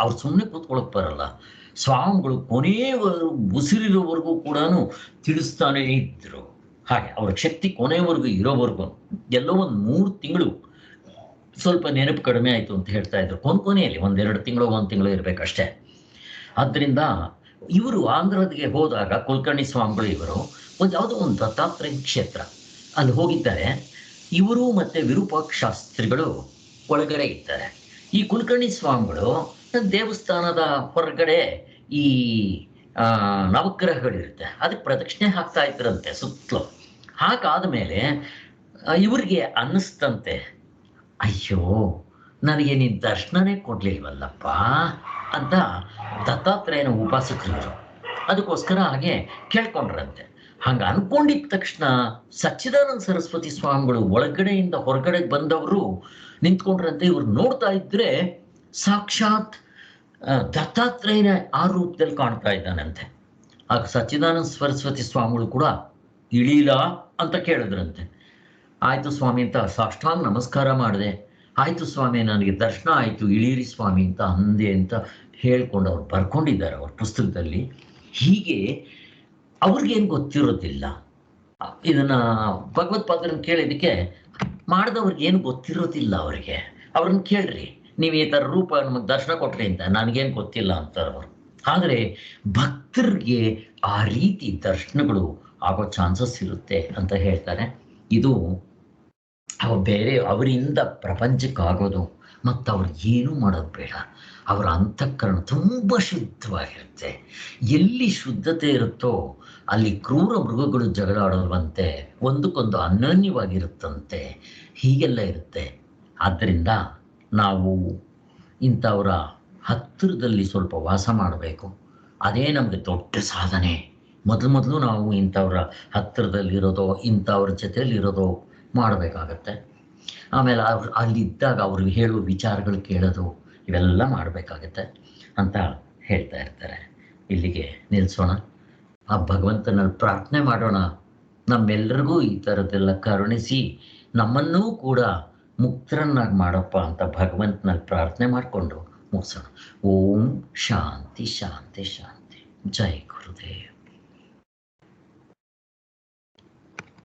ಅವ್ರು ಸುಮ್ಮನೆ ಕೂತ್ಕೊಳ್ಳೋಕೆ ಬರಲ್ಲ. ಸ್ವಾಮಿಗಳು ಕೊನೆಯವರೆಗೂ ಉಸಿರಿರೋವರೆಗೂ ಕೂಡ ತಿಳಿಸ್ತಾನೇ ಇದ್ದರು. ಹಾಗೆ ಅವ್ರ ಶಕ್ತಿ ಕೊನೆಯವರೆಗೂ ಇರೋವರೆಗೂ ಎಲ್ಲೋ ಒಂದು 3 ತಿಂಗಳು ಸ್ವಲ್ಪ ನೆನಪು ಕಡಿಮೆ ಆಯಿತು ಅಂತ ಹೇಳ್ತಾ ಇದ್ರು. ಕೊನೆಯಲ್ಲಿ 1-2 ತಿಂಗಳು 1 ತಿಂಗಳು ಇರಬೇಕಷ್ಟೇ. ಆದ್ದರಿಂದ ಇವರು ಆಂಧ್ರದಿಗೆ ಹೋದಾಗ ಕುಲಕರ್ಣಿ ಸ್ವಾಮಿಗಳು ಇವರು ಯಾವುದೋ ಒಂದು ದತ್ತಾತ್ರೇಯ ಕ್ಷೇತ್ರ ಅಲ್ಲಿ ಹೋಗಿದ್ದಾರೆ. ಇವರು ಮತ್ತು ವಿರೂಪಾಕ್ಷ ಶಾಸ್ತ್ರಿಗಳು ಒಳಗಡೆ ಇದ್ದಾರೆ. ಈ ಕುಲಕರ್ಣಿ ಸ್ವಾಮಿಗಳು ದೇವಸ್ಥಾನದ ಹೊರಗಡೆ ಈ ನವಗ್ರಹಗಳಿರುತ್ತೆ, ಅದಕ್ಕೆ ಪ್ರದಕ್ಷಿಣೆ ಹಾಕ್ತಾ ಇದ್ರಂತೆ ಸುತ್ತಲೂ. ಹಾಗಾದ ಮೇಲೆ ಇವ್ರಿಗೆ ಅನ್ನಿಸ್ತಂತೆ, ಅಯ್ಯೋ ನನಗೆ ನೀನು ದರ್ಶನನೇ ಕೊಡ್ಲಿಲ್ವಲ್ಲಪ್ಪ ಅಂತ ದತ್ತಾತ್ರೇಯನ ಉಪಾಸಕರು. ಅದಕ್ಕೋಸ್ಕರ ಹಾಗೆ ಕೇಳ್ಕೊಂಡ್ರಂತೆ. ಹಂಗೆ ಅನ್ಕೊಂಡಿದ್ದ ತಕ್ಷಣ ಸಚ್ಚಿದಾನಂದ ಸರಸ್ವತಿ ಸ್ವಾಮಿಗಳು ಒಳಗಡೆಯಿಂದ ಹೊರಗಡೆಗೆ ಬಂದವರು ನಿಂತ್ಕೊಂಡ್ರಂತೆ. ಇವ್ರು ನೋಡ್ತಾ ಇದ್ರೆ ಸಾಕ್ಷಾತ್ ದತ್ತಾತ್ರೇಯನ ಆ ರೂಪದಲ್ಲಿ ಕಾಣ್ತಾ ಇದ್ದಾನಂತೆ. ಆಗ ಸಚ್ಚಿದಾನಂದ ಸರಸ್ವತಿ ಸ್ವಾಮಿಗಳು ಕೂಡ ಇಳೀಲ ಅಂತ ಕೇಳಿದ್ರಂತೆ. ಆಯಿತು ಸ್ವಾಮಿ ಅಂತ ಸಾಷ್ಟಾಂಗ ನಮಸ್ಕಾರ ಮಾಡಿದೆ. ಆಯ್ತು ಸ್ವಾಮಿ, ನನಗೆ ದರ್ಶನ ಆಯ್ತು, ಇಳೀರಿ ಸ್ವಾಮಿ ಅಂತ ಅಂದೆ ಅಂತ ಹೇಳ್ಕೊಂಡು ಅವ್ರು ಬರ್ಕೊಂಡಿದ್ದಾರೆ ಅವ್ರ ಪುಸ್ತಕದಲ್ಲಿ. ಹೀಗೆ ಅವ್ರಿಗೇನು ಗೊತ್ತಿರೋದಿಲ್ಲ ಇದನ್ನ ಭಗವತ್ಪಾದರನ್ನ ಕೇಳಿದಕ್ಕೆ, ಮಾಡಿದವ್ರಿಗೆ ಏನು ಗೊತ್ತಿರೋದಿಲ್ಲ ಅವರಿಗೆ. ಅವ್ರನ್ನ ಕೇಳ್ರಿ, ನೀವು ಈ ಥರ ರೂಪ ನಮಗೆ ದರ್ಶನ ಕೊಟ್ರಿ ಅಂತ, ನನಗೇನು ಗೊತ್ತಿಲ್ಲ ಅಂತಾರೆ ಅವರು. ಆದರೆ ಭಕ್ತರಿಗೆ ಆ ರೀತಿ ದರ್ಶನಗಳು ಆಗೋ ಚಾನ್ಸಸ್ ಇರುತ್ತೆ ಅಂತ ಹೇಳ್ತಾರೆ. ಇದು ಬೇರೆ ಅವರಿಂದ ಪ್ರಪಂಚಕ್ಕೆ ಆಗೋದು. ಮತ್ತು ಅವ್ರು ಏನೂ ಮಾಡೋದು ಬೇಡ, ಅವರ ಅಂತಃಕರಣ ತುಂಬ ಶುದ್ಧವಾಗಿರುತ್ತೆ. ಎಲ್ಲಿ ಶುದ್ಧತೆ ಇರುತ್ತೋ ಅಲ್ಲಿ ಕ್ರೂರ ಮೃಗಗಳು ಜಗಳಾಡೋಲ್ವಂತೆ, ಒಂದಕ್ಕೊಂದು ಅನನ್ಯವಾಗಿರುತ್ತಂತೆ, ಹೀಗೆಲ್ಲ ಇರುತ್ತೆ. ಆದ್ದರಿಂದ ನಾವು ಇಂಥವರ ಹತ್ತಿರದಲ್ಲಿ ಸ್ವಲ್ಪ ವಾಸ ಮಾಡಬೇಕು. ಅದೇ ನಮಗೆ ದೊಡ್ಡ ಸಾಧನೆ. ಮೊದಲು ನಾವು ಇಂಥವ್ರ ಹತ್ತಿರದಲ್ಲಿರೋದೋ ಇಂಥವ್ರ ಜೊತೆಯಲ್ಲಿರೋದೋ ಮಾಡಬೇಕಾಗತ್ತೆ. ಆಮೇಲೆ ಅಲ್ಲಿದ್ದಾಗ ಅವರು ಹೇಳುವ ವಿಚಾರಗಳು ಕೇಳೋದು, ಇವೆಲ್ಲ ಮಾಡಬೇಕಾಗತ್ತೆ ಅಂತ ಹೇಳ್ತಾ ಇರ್ತಾರೆ. ಇಲ್ಲಿಗೆ ನಿಲ್ಲಿಸೋಣ. ಆ ಭಗವಂತನಲ್ಲಿ ಪ್ರಾರ್ಥನೆ ಮಾಡೋಣ, ನಮ್ಮೆಲ್ಲರಿಗೂ ಈ ಥರದ್ದೆಲ್ಲ ಕರುಣಿಸಿ ನಮ್ಮನ್ನೂ ಕೂಡ ಮುಕ್ತರನ್ನಾಗಿ ಮಾಡಪ್ಪ ಅಂತ ಭಗವಂತನಲ್ಲಿ ಪ್ರಾರ್ಥನೆ ಮಾಡಿಕೊಂಡು ಮುಗಿಸೋಣ. ಓಂ ಶಾಂತಿ ಶಾಂತಿ ಶಾಂತಿ. ಜೈ ಗುರುದೇವ್.